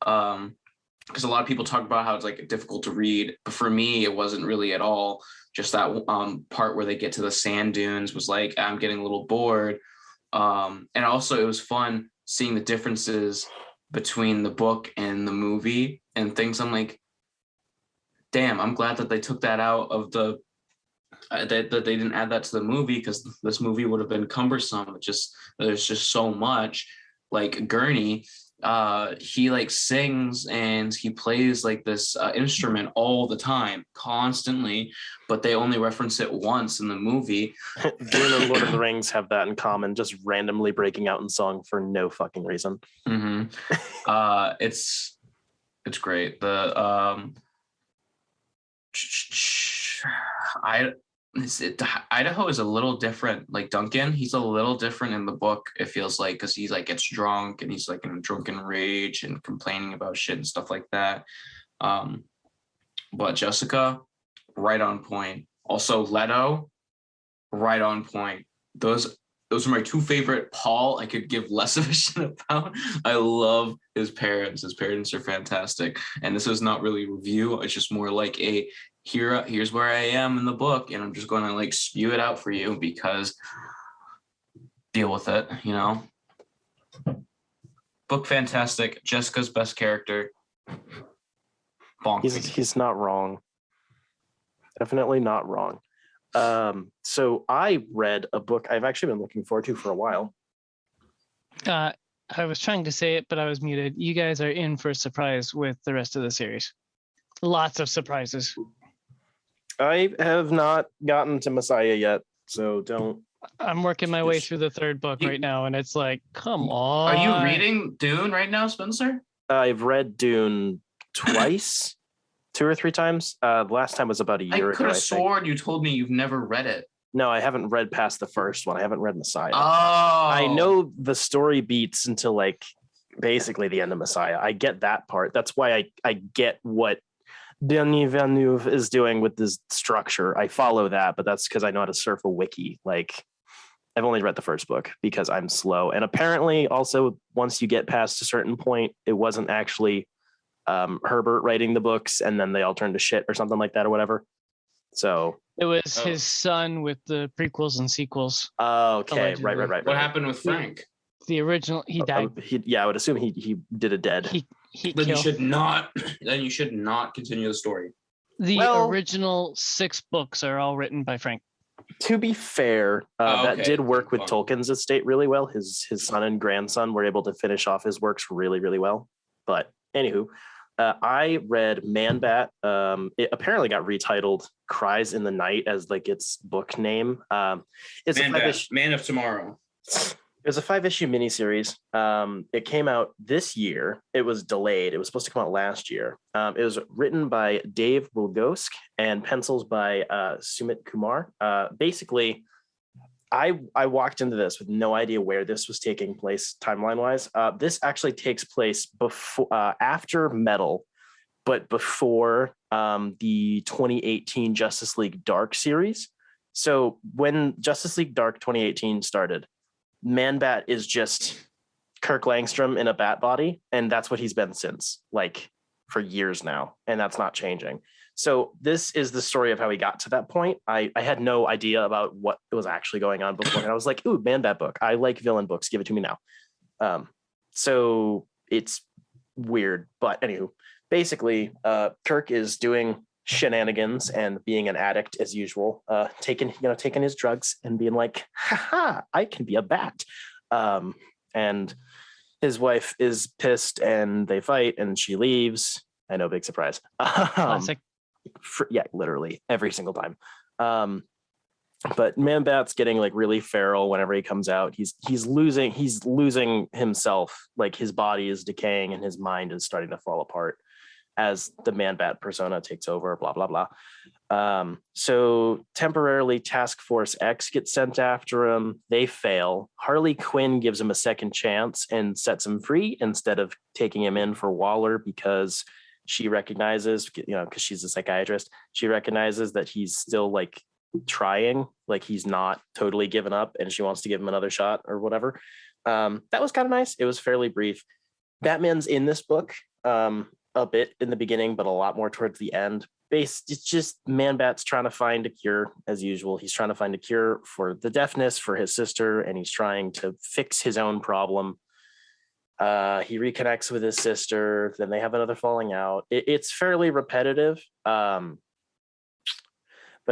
Because a lot of people talk about how it's like difficult to read, but for me, it wasn't really at all. Just that part where they get to the sand dunes was like, I'm getting a little bored. And also it was fun seeing the differences between the book and the movie and things. I'm like, damn, I'm glad that they took that out of the, that they didn't add that to the movie, because this movie would have been cumbersome. There's just so much. Like Gurney, he like sings and he plays like this instrument all the time, constantly, but they only reference it once in the movie. Dune and Lord of the Rings have that in common, just randomly breaking out in song for no fucking reason. Mm-hmm. It's great. Idaho is a little different. Like Duncan, he's a little different in the book, it feels like, because he's like gets drunk and he's like in a drunken rage and complaining about shit and stuff like that. But Jessica, right on point. Also Leto, right on point. Those are my two favorite. Paul, I could give less of a shit about. I love his parents. His parents are fantastic. And this is not really a review. It's just more like a here's where I am in the book, and I'm just going to like spew it out for you because deal with it, you know. Book fantastic. Jessica's best character. Bonk. He's not wrong. Definitely not wrong. So I read a book I've actually been looking forward to for a while. I was trying to say it, but I was muted. You guys are in for a surprise with the rest of the series. Lots of surprises. I have not gotten to Messiah yet, so don't. I'm working my way through the third book right now, and it's like, come on. Are you reading Dune right now, Spencer? I've read Dune twice, 2 or 3 times. The last time was about a year ago. I could have sworn you told me you've never read it. No, I haven't read past the first one. I haven't read Messiah. Oh. I know the story beats until like basically the end of Messiah. I get that part. That's why I get what Denis Villeneuve is doing with this structure. I follow that, but that's because I know how to surf a wiki. Like, I've only read the first book because I'm slow. And apparently also once you get past a certain point, it wasn't actually Herbert writing the books and then they all turned to shit or something like that or whatever. So it was his son with the prequels and sequels. Oh, okay. Allegedly. Right. What happened with Frank? The original, he died. I would assume he did a dead. Then you should not continue the story. The original 6 books are all written by Frank. To be fair, that did work with Tolkien's estate really well. His son and grandson were able to finish off his works really, really well. But anywho, I read Man Bat. It apparently got retitled Cries in the Night as like its book name. It's Man of Tomorrow. It was a 5-issue miniseries. It came out this year. It was delayed. It was supposed to come out last year. It was written by Dave Wilgosk and pencils by Sumit Kumar. Basically, I walked into this with no idea where this was taking place timeline wise. This actually takes place before after Metal, but before the 2018 Justice League Dark series. So when Justice League Dark 2018 started, Man-Bat is just Kirk Langstrom in a bat body, and that's what he's been since, like for years now, and that's not changing. So this is the story of how he got to that point. I had no idea about what was actually going on before, and I was like, ooh, Man-Bat book. I like villain books. Give it to me now. So it's weird, but anywho, basically, Kirk is doing shenanigans and being an addict as usual, taking his drugs and being like, haha, I can be a bat. And his wife is pissed and they fight and she leaves. I know, big surprise. Classic. Yeah, literally every single time. But Man-Bat's getting like really feral whenever he comes out. He's losing himself. Like his body is decaying and his mind is starting to fall apart as the Man-Bat persona takes over, blah, blah, blah. So temporarily Task Force X gets sent after him. They fail. Harley Quinn gives him a second chance and sets him free instead of taking him in for Waller, because she recognizes, because she's a psychiatrist, she recognizes that he's still like trying, like he's not totally given up, and she wants to give him another shot or whatever. That was kind of nice. It was fairly brief. Batman's in this book a bit in the beginning, but a lot more towards the end. It's just Man-Bat's trying to find a cure as usual. He's trying to find a cure for the deafness for his sister, and he's trying to fix his own problem. He reconnects with his sister, then they have another falling out. It's fairly repetitive. But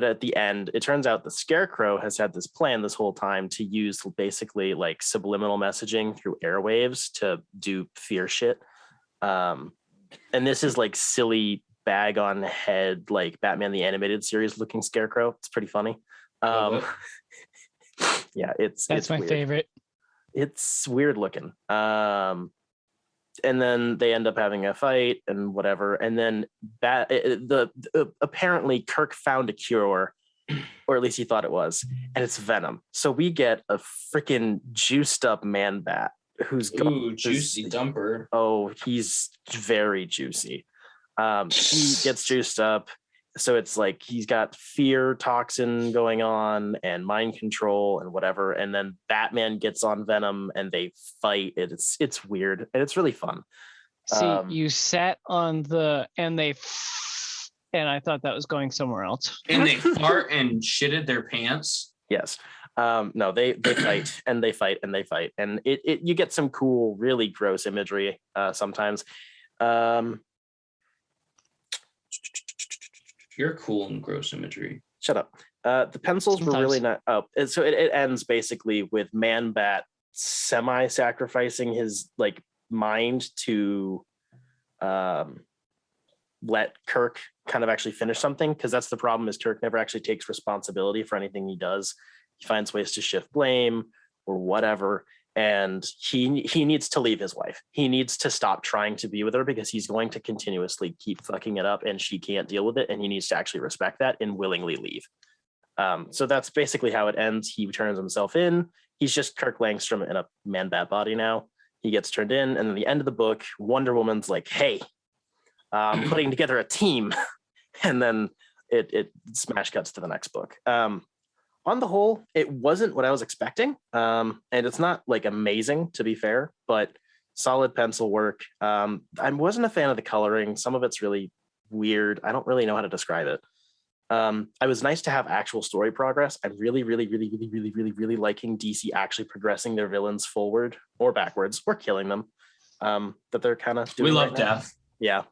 at the end, it turns out the Scarecrow has had this plan this whole time to use basically like subliminal messaging through airwaves to do fear shit. And this is like silly bag on head, like Batman the Animated Series looking Scarecrow. It's pretty funny. Yeah, That's my weird. favorite. It's weird looking. And then they end up having a fight and whatever. And then apparently Kirk found a cure, or at least he thought it was, and it's Venom. So we get a freaking juiced up Man-Bat who's juicy dumper. Oh, he's very juicy. He gets juiced up. So it's like he's got fear toxin going on and mind control and whatever. And then Batman gets on Venom and they fight. It's weird and it's really fun. See, you sat on the and I thought that was going somewhere else. And they fart and shitted their pants. Yes. No, they fight and they fight and they fight. And you get some cool, really gross imagery sometimes. You're cool and gross imagery. Shut up. The pencils Sometimes. were really not. Oh, and so it ends basically with Man-Bat semi-sacrificing his like mind to let Kirk kind of actually finish something, because that's the problem, is Kirk never actually takes responsibility for anything he does. He finds ways to shift blame or whatever, and he needs to leave his wife. He needs to stop trying to be with her because he's going to continuously keep fucking it up and she can't deal with it, and he needs to actually respect that and willingly leave. So that's basically how it ends. He turns himself in. He's just Kirk Langstrom in a Man-Bat body now. He gets turned in, and at the end of the book, Wonder Woman's like, hey, I'm putting together a team. And then it smash cuts to the next book. On the whole, it wasn't what I was expecting. And it's not like amazing, to be fair, but solid pencil work. I wasn't a fan of the coloring. Some of it's really weird. I don't really know how to describe it. I was nice to have actual story progress. I'm really liking DC actually progressing their villains forward or backwards or killing them. That they're kind of doing. We love right now. death. Yeah.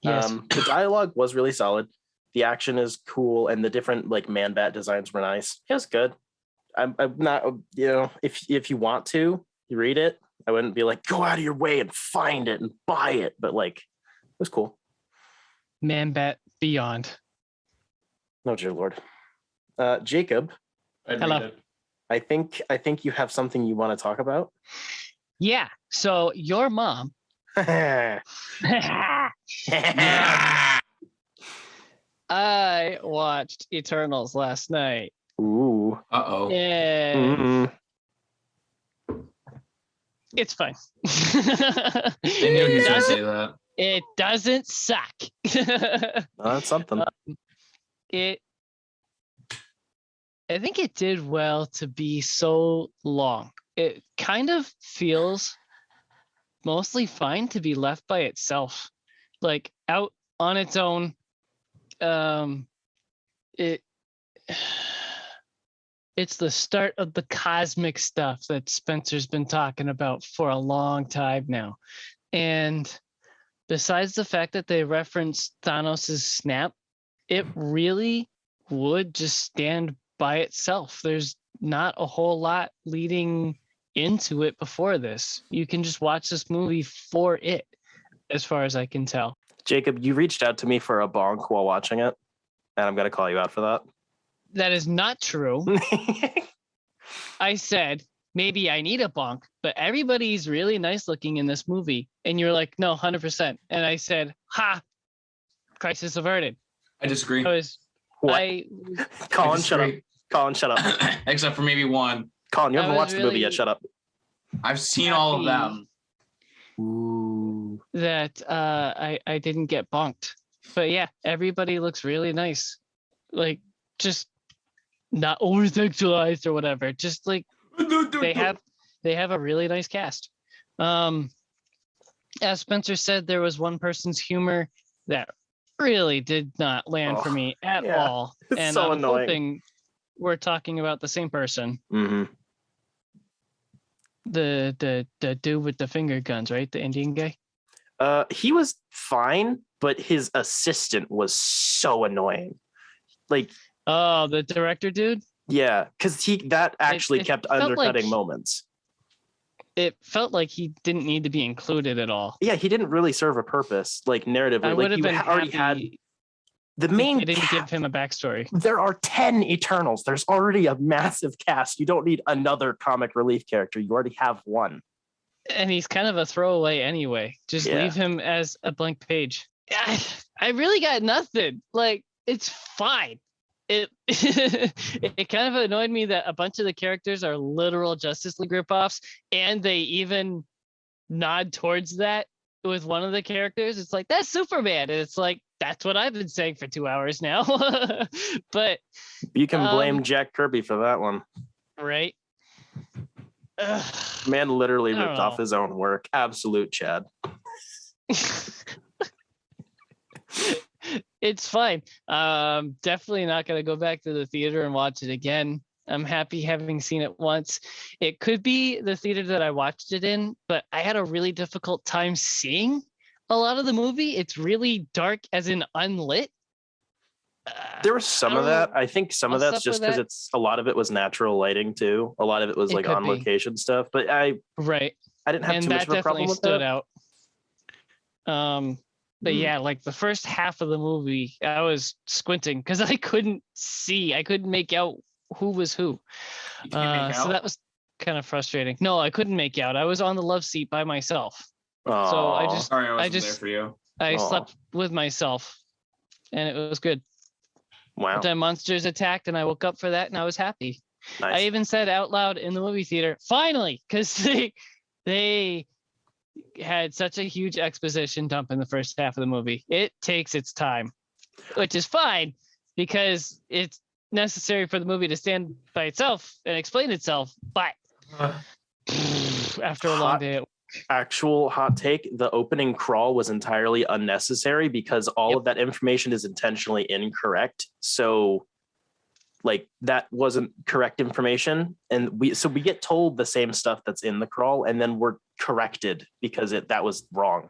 Yes. The dialogue was really solid. The action is cool, and the different like Man-Bat designs were nice. It was good. I'm not, if you want to, you read it. I wouldn't be like, go out of your way and find it and buy it, but like, it was cool. Man-Bat Beyond. No, dear Lord. Jacob. Hello. I think you have something you want to talk about. Yeah. So your mom. I watched Eternals last night. Ooh. Ooh. Uh-oh. Yeah, Mm. it's fine. I knew he was going to say that. It doesn't suck. That's something. it I think it did well to be so long. It kind of feels mostly fine to be left by itself, like out on its own. It it's the start of the cosmic stuff that Spencer's been talking about for a long time now. And besides the fact that they reference Thanos' snap, it really would just stand by itself. There's not a whole lot leading into it before this. You can just watch this movie for it, as far as I can tell. Jacob, you reached out to me for a bonk while watching it, and I'm going to call you out for that. That is not true. I said, maybe I need a bonk, but everybody's really nice looking in this movie. And you're like, no, 100%. And I said, ha, crisis averted. I disagree. What? Colin, shut up. disagree. Colin, shut up. Except for maybe one. Colin, you haven't was watched the movie really yet. Shut up. I've seen all of happy them. Ooh. that I didn't get bonked. But yeah, everybody looks really nice. Like, just not over-sexualized or whatever. Just like they have a really nice cast. As Spencer said, there was one person's humor that really did not land for me at all. It's And so I'm annoying. hoping we're talking about the same person. Mm-hmm. The dude with the finger guns, right? The Indian guy. He was fine, but his assistant was so annoying. Like, Oh, the director dude. yeah, because that actually it kept felt undercutting like- moments. It felt like he didn't need to be included at all. Yeah, he didn't really serve a purpose, like narratively. I Like would have you been already had happy the if main. they didn't give him a backstory. There are 10 Eternals. There's already a massive cast. You don't need another comic relief character. You already have one. And he's kind of a throwaway anyway. Just Yeah. leave him as a blank page. I really got nothing. Like, it's fine. It it kind of annoyed me that a bunch of the characters are literal Justice League ripoffs, and they even nod towards that with one of the characters. It's like, that's Superman. And it's like, that's what I've been saying for 2 hours now. But You can blame Jack Kirby for that one. right. Ugh. Man literally I don't ripped off know. his own work. Absolute Chad. It's fine. Definitely not going to go back to the theater and watch it again. I'm happy having seen it once. It could be the theater that I watched it in, but I had a really difficult time seeing a lot of the movie. It's really dark, as in unlit. There was some of that. I think some of What's that's up just with because a lot of it was natural lighting too. A lot of it was It like could on be. location stuff. But I Right. didn't have And too much that of a definitely problem with stood that. out. But yeah, like the first half of the movie, I was squinting because I couldn't see. I couldn't make out who was who. You can't make So out? that was kind of frustrating. No, I couldn't make out. I was on the love seat by myself. So I Aw. just Sorry, I wasn't there just- for you. I Aw. slept with myself, and it was good. Wow. But then monsters attacked, and I woke up for that, and I was happy. Nice. I even said out loud in the movie theater, finally, because they had such a huge exposition dump in the first half of the movie. It takes its time, which is fine because it's necessary for the movie to stand by itself and explain itself. But after a long Hot- day, Actual hot take, the opening crawl was entirely unnecessary because all Yep. of that information is intentionally incorrect. So like that wasn't correct information. And we get told the same stuff that's in the crawl and then we're corrected because that was wrong.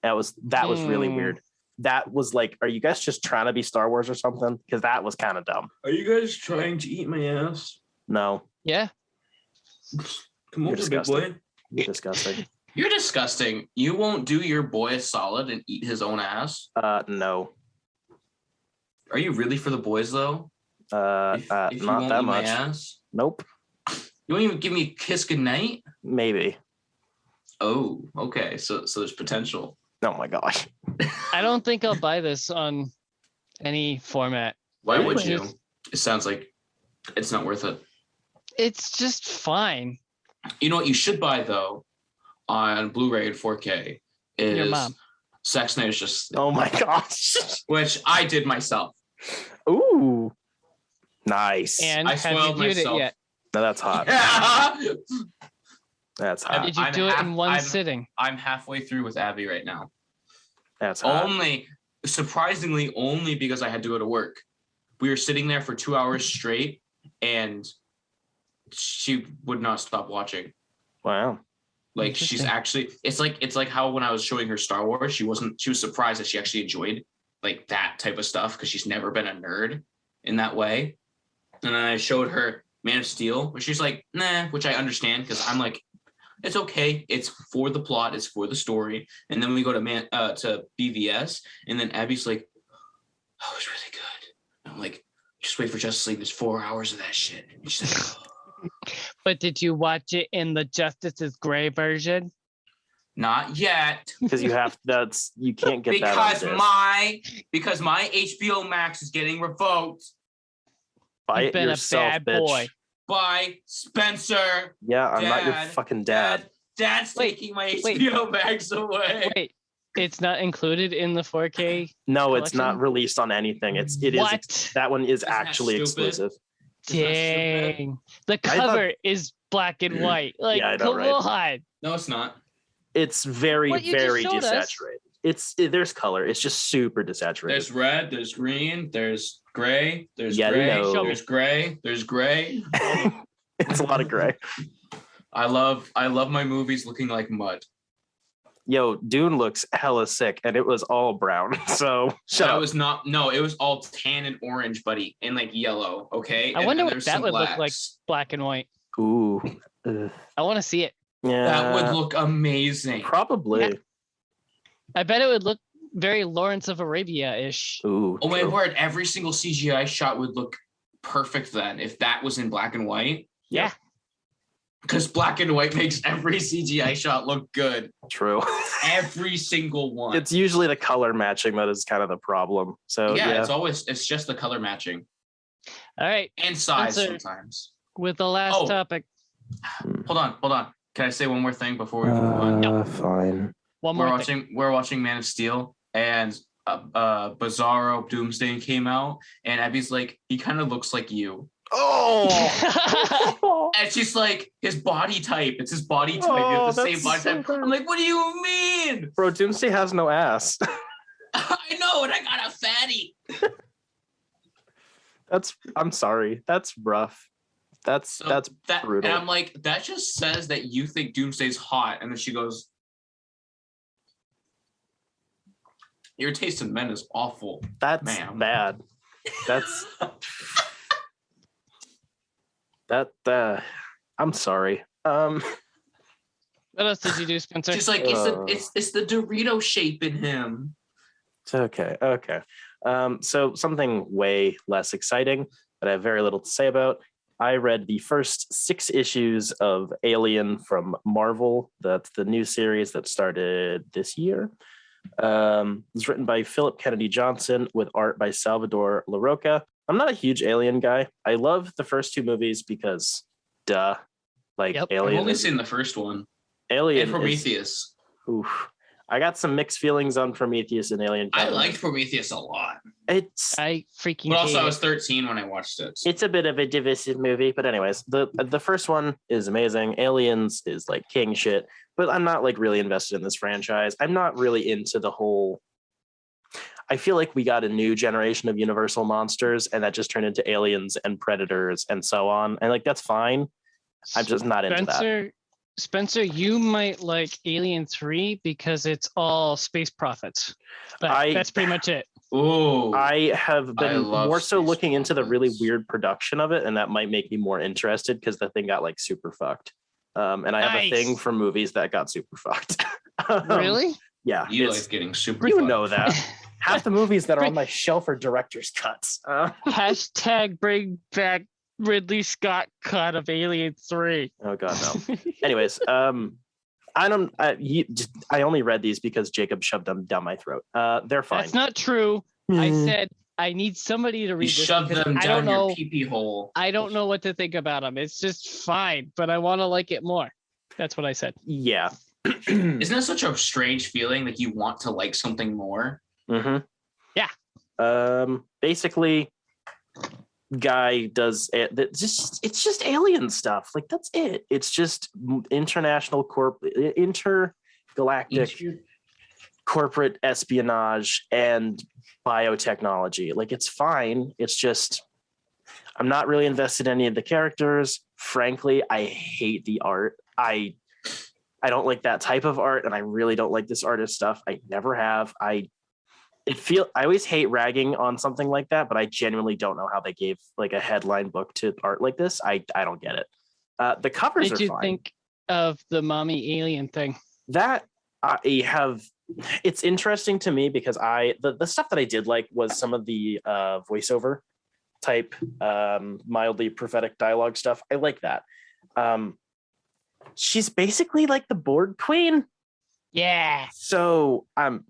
That was really Hmm. weird. That was like, are you guys just trying to be Star Wars or something? Because that was kind of dumb. Are you guys trying to eat my ass? No, yeah. Come You're over, big disgusting. boy. you're disgusting. You're disgusting. You won't do your boy a solid and eat his own ass. No. Are you really for the boys though? If you Not won't that eat my much. ass, Nope. you won't even give me a kiss goodnight. Maybe. Oh, okay. So there's potential. Oh my gosh. I don't think I'll buy this on any format. Why would Really? you? It sounds like It's not worth it. It's just fine. You know what you should buy though on Blu-ray and 4K is Your mom. Sex Night is Just Sleep, Oh my gosh. which I did myself. Ooh. Nice. And I have you spoiled viewed myself. it yet? No, that's hot. Yeah. That's hot. Did you I'm do it half- in one I'm- sitting? I'm halfway through with Abby right now. That's hot. Surprisingly, only because I had to go to work. We were sitting there for 2 hours straight, and she would not stop watching. Wow. Like she's Interesting. actually, it's like how when I was showing her Star Wars, she was surprised that she actually enjoyed like that type of stuff because she's never been a nerd in that way. And then I showed her Man of Steel, where she's like, nah, which I understand because I'm like, it's okay. It's for the plot. It's for the story. And then we go to to BVS, and then Abby's like, "Oh, it's really good." And I'm like, "Just wait for Justice League. There's 4 hours of that shit." And she's like, "Oh, But did you watch it in the Justice is Gray version? not yet." Because you can't get that on disc. because my HBO Max is getting revoked Buy You've it been a yourself, bad bitch. boy. by Spencer. Yeah, I'm not your Dad. fucking dad. Dad's Wait, taking my wait. HBO Max away. Wait, it's not included in the 4K? No, it's not collection? released on anything. It is What? that one is Isn't that actually stupid? exclusive. Isn't that stupid? Dang. The I thought- cover is black and white. Like, Yeah, I know, come right? on. No, it's not. It's very, What you just very showed us. desaturated. There's color. It's just super desaturated. There's red, there's green, there's gray, there's Yellow. gray, there's gray, there's gray. It's a lot of gray. I love my movies looking like mud. Yo, Dune looks hella sick, and it was all brown. So shut That up. was not it was all tan and orange, buddy, and like yellow. Okay. I And wonder then what there's that some would look like, blacks. black and white. Ooh. Ugh. I want to see it. Yeah. That would look amazing. Probably. Yeah. I bet it would look very Lawrence of Arabia-ish. Ooh. Oh my true. word, every single CGI shot would look perfect then if that was in black and white. Yeah. Because black and white makes every CGI shot look good. True. Every single one. It's usually the color matching that is kind of the problem. So yeah. it's just the color matching All right. and size Spencer. sometimes. With the last Oh. topic. Hold on. Can I say one more thing before we move on? Fine. One We're more thing. watching Man of Steel, and Bizarro Doomsday came out, and Abby's like, he kind of looks like you. Oh. And she's like, his body type. It's his body type. Oh, You have the same that's body so type. good. I'm like, what do you mean? Bro, Doomsday has no ass. I know, and I got a fatty. I'm sorry. That's rough. That's So brutal. And I'm like, that just says that you think Doomsday's hot. And then she goes, your taste in men is awful. That's ma'am. bad. That's I'm sorry. What else did you do, Spencer? She's like, it's the Dorito shape in him. It's okay. So something way less exciting that I have very little to say about. I read the first 6 issues of Alien from Marvel. That's the new series that started this year. It's written by Philip Kennedy Johnson with art by Salvador LaRocca. I'm not a huge Alien guy. I love the first 2 movies because, duh, like Yep. I've Alien. only seen the first one. Alien And Prometheus. Is, oof. I got some mixed feelings on Prometheus and Alien. I Covenant. liked Prometheus a lot. It's I freaking But also, hate I was it. 13 when I watched it. it's a bit of a divisive movie, but anyways, the first one is amazing. Aliens is like king shit, but I'm not like really invested in this franchise. I'm not really into the whole. I feel like we got a new generation of Universal monsters, and that just turned into aliens and predators and so on, and like that's fine. I'm just not into that. Spencer, you might like Alien 3 because it's all space prophets. But that's pretty much it. Ooh. I have been love more so space looking into the really prophets. weird production of it, and that might make me more interested because the thing got like super fucked. And I have a Nice. thing for movies that got super fucked. Really? Yeah, You it's- like getting super you fucked. know that. Half the movies that are on my shelf are director's cuts. Hashtag bring back Ridley Scott cut of Alien 3. Oh god, no. Anyways, I only read these because Jacob shoved them down my throat. They're fine. That's not true. I said I need somebody to read You this shove because them I don't down your know. pee-pee hole. I don't know what to think about them. It's just fine, but I want to like it more. That's what I said. Yeah. Isn't it such a strange feeling that you want to like something more? Mm-hmm. Yeah. Basically, guy does it. It's just alien stuff. Like that's it. It's just intergalactic corporate espionage and biotechnology. Like it's fine. It's just I'm not really invested in any of the characters. Frankly, I hate the art. I don't like that type of art, and I really don't like this artist stuff. I never have. I always hate ragging on something like that, but I genuinely don't know how they gave like a headline book to art like this. I don't get it. The covers What did you think of the mommy alien thing? That I have. It's interesting to me because the stuff that I did like was some of the voiceover type, mildly prophetic dialogue stuff. I like that. She's basically like the board queen. Yeah. So on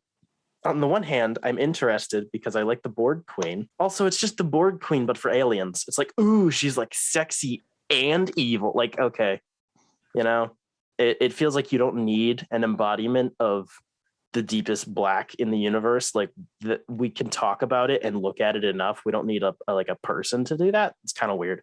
the one hand, I'm interested because I like the board queen. Also, it's just the board queen, but for aliens. It's like, ooh, she's like sexy and evil. Like, okay, it feels like you don't need an embodiment of the deepest black in the universe. Like that we can talk about it and look at it enough. We don't need a person to do that. It's kind of weird.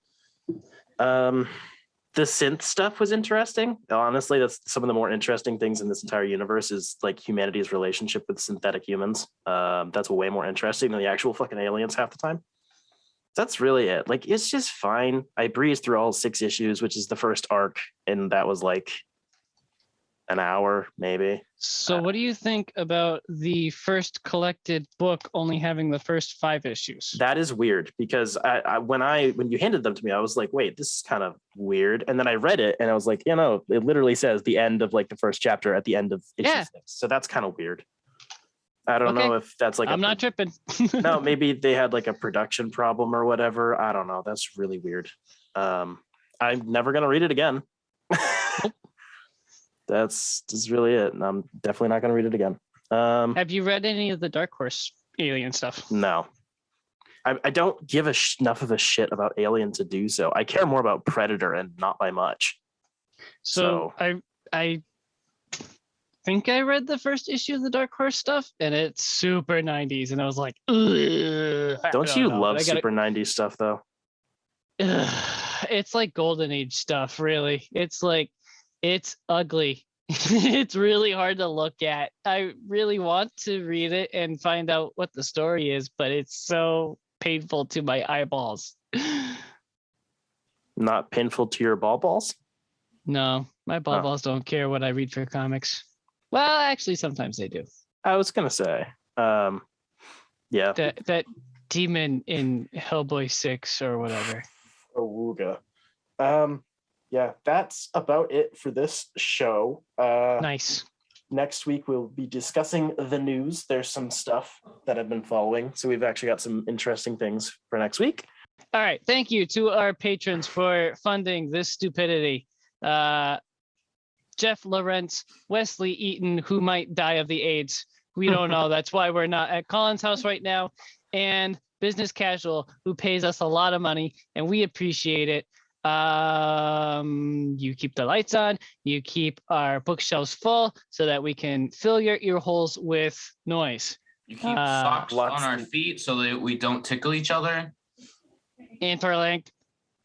The synth stuff was interesting. Honestly, that's some of the more interesting things in this entire universe is like humanity's relationship with synthetic humans. That's way more interesting than the actual fucking aliens half the time. That's really it. Like, it's just fine. I breezed through all 6 issues, which is the first arc, and that was like an hour, maybe. So what do you think about the first collected book only having the first 5 issues? That is weird because when you handed them to me, I was like, wait, this is kind of weird. And then I read it and I was like, it literally says the end of like the first chapter at the end of issue 6. So that's kind of weird. I don't know if that's like I'm not tripping. No, maybe they had like a production problem or whatever. I don't know. That's really weird. I'm never gonna read it again. That's really it. And I'm definitely not gonna read it again. Have you read any of the Dark Horse alien stuff? No. I don't give enough of a shit about Alien to do so. I care more about Predator and not by much. So I think I read the first issue of the Dark Horse stuff, and it's super 90s, and I was like, don't you love super 90s stuff though? It's like golden age stuff, really. It's like, it's ugly. It's really hard to look at. I really want to read it and find out what the story is, but it's so painful to my eyeballs. Not painful to your balls? No, my balls don't care what I read for comics. Well, actually, sometimes they do. I was gonna say, yeah, that demon in Hellboy 6 or whatever. Awooga. Yeah, that's about it for this show. Nice. Next week we'll be discussing the news. There's some stuff that I've been following, so we've actually got some interesting things for next week. All right, thank you to our patrons for funding this stupidity. Jeff Lawrence, Wesley Eaton, who might die of the AIDS. We don't know. That's why we're not at Colin's house right now. And Business Casual, who pays us a lot of money, and we appreciate it. You keep the lights on, you keep our bookshelves full so that we can fill your ear holes with noise. You keep socks on our feet so that we don't tickle each other. Interlinked.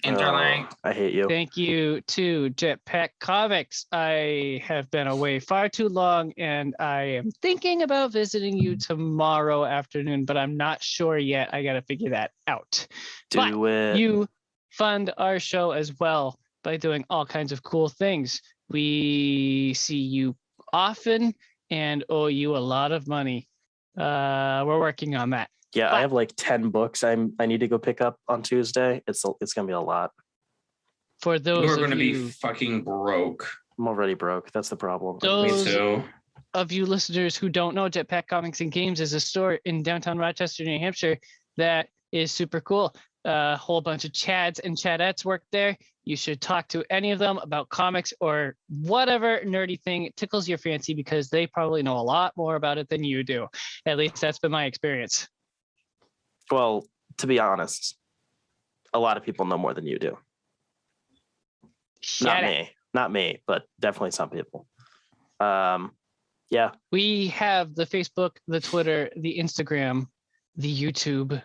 I hate you. Thank you to Jetpack Comics. I have been away far too long, and I am thinking about visiting you tomorrow afternoon, but I'm not sure yet. I got to figure that out. Do it. You fund our show as well by doing all kinds of cool things. We see you often and owe you a lot of money. We're working on that. Yeah, but I have like 10 books I need to go pick up on Tuesday. It's gonna be a lot. For those We're gonna be fucking broke. I'm already broke. That's the problem. Those Me too. of you listeners who don't know, Jetpack Comics and Games is a store in downtown Rochester, New Hampshire that is super cool. A whole bunch of Chads and Chadettes work there. You should talk to any of them about comics or whatever nerdy thing tickles your fancy, because they probably know a lot more about it than you do. At least that's been my experience. Well, to be honest, a lot of people know more than you do. Shut up. Not me, but definitely some people. Yeah. We have the Facebook, the Twitter, the Instagram, the YouTube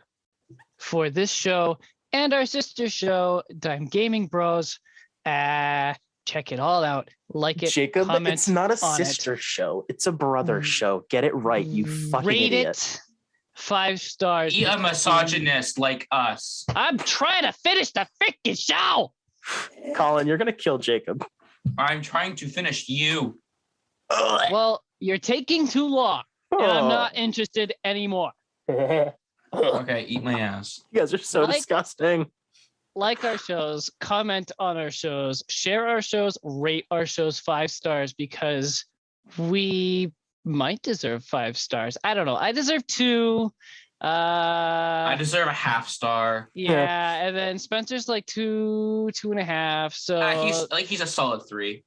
for this show and our sister show, Dime Gaming Bros. Check it all out. Like it, Jacob, comment it's not a on sister show. It's a brother show. Get it right, you fucking Rate idiot. it 5 stars. Be a misogynist like us. I'm trying to finish the freaking show. Colin, you're gonna kill Jacob. I'm trying to finish you. Well, you're taking too long, and I'm not interested anymore. Okay, eat my ass. You guys are so Like- disgusting. Like our shows, comment on our shows, share our shows, rate our shows 5 stars because we might deserve 5 stars. I don't know. I deserve 2. I deserve a half star. Yeah, and then Spencer's like 2, 2.5. So He's a solid 3.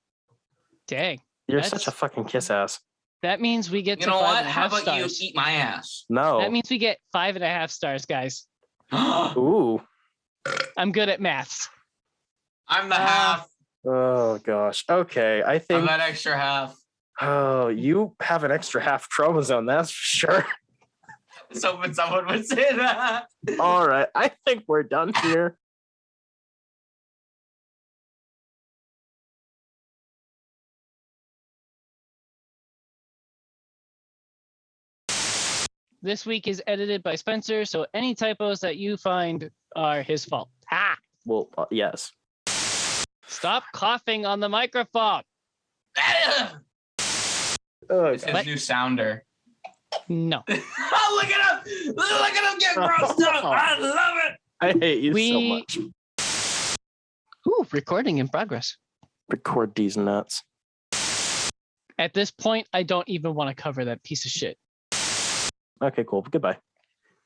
dang, You're That's- such a fucking kiss ass. that means we get You to know 5 what? and a How half about stars. you eat my ass? No. That means we get 5.5 stars, guys. I'm Ooh. I'm good at maths. the half. Oh gosh. Okay. I I'm think. that extra half. Oh, you have an extra half chromosome. That's for sure. So when someone would say that. All right. I think we're done here. This week is edited by Spencer, so any typos that you find are his fault. Ah! Well, yes. Stop coughing on the microphone. Oh, It's his new sounder. No. Oh, look at him! Look at him get grossed up! I love it! I hate you so We- much. Ooh, recording in progress. Record these nuts. At this point, I don't even want to cover that piece of shit. Okay, cool. Goodbye.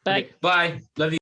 Bye. Okay, bye. Love you.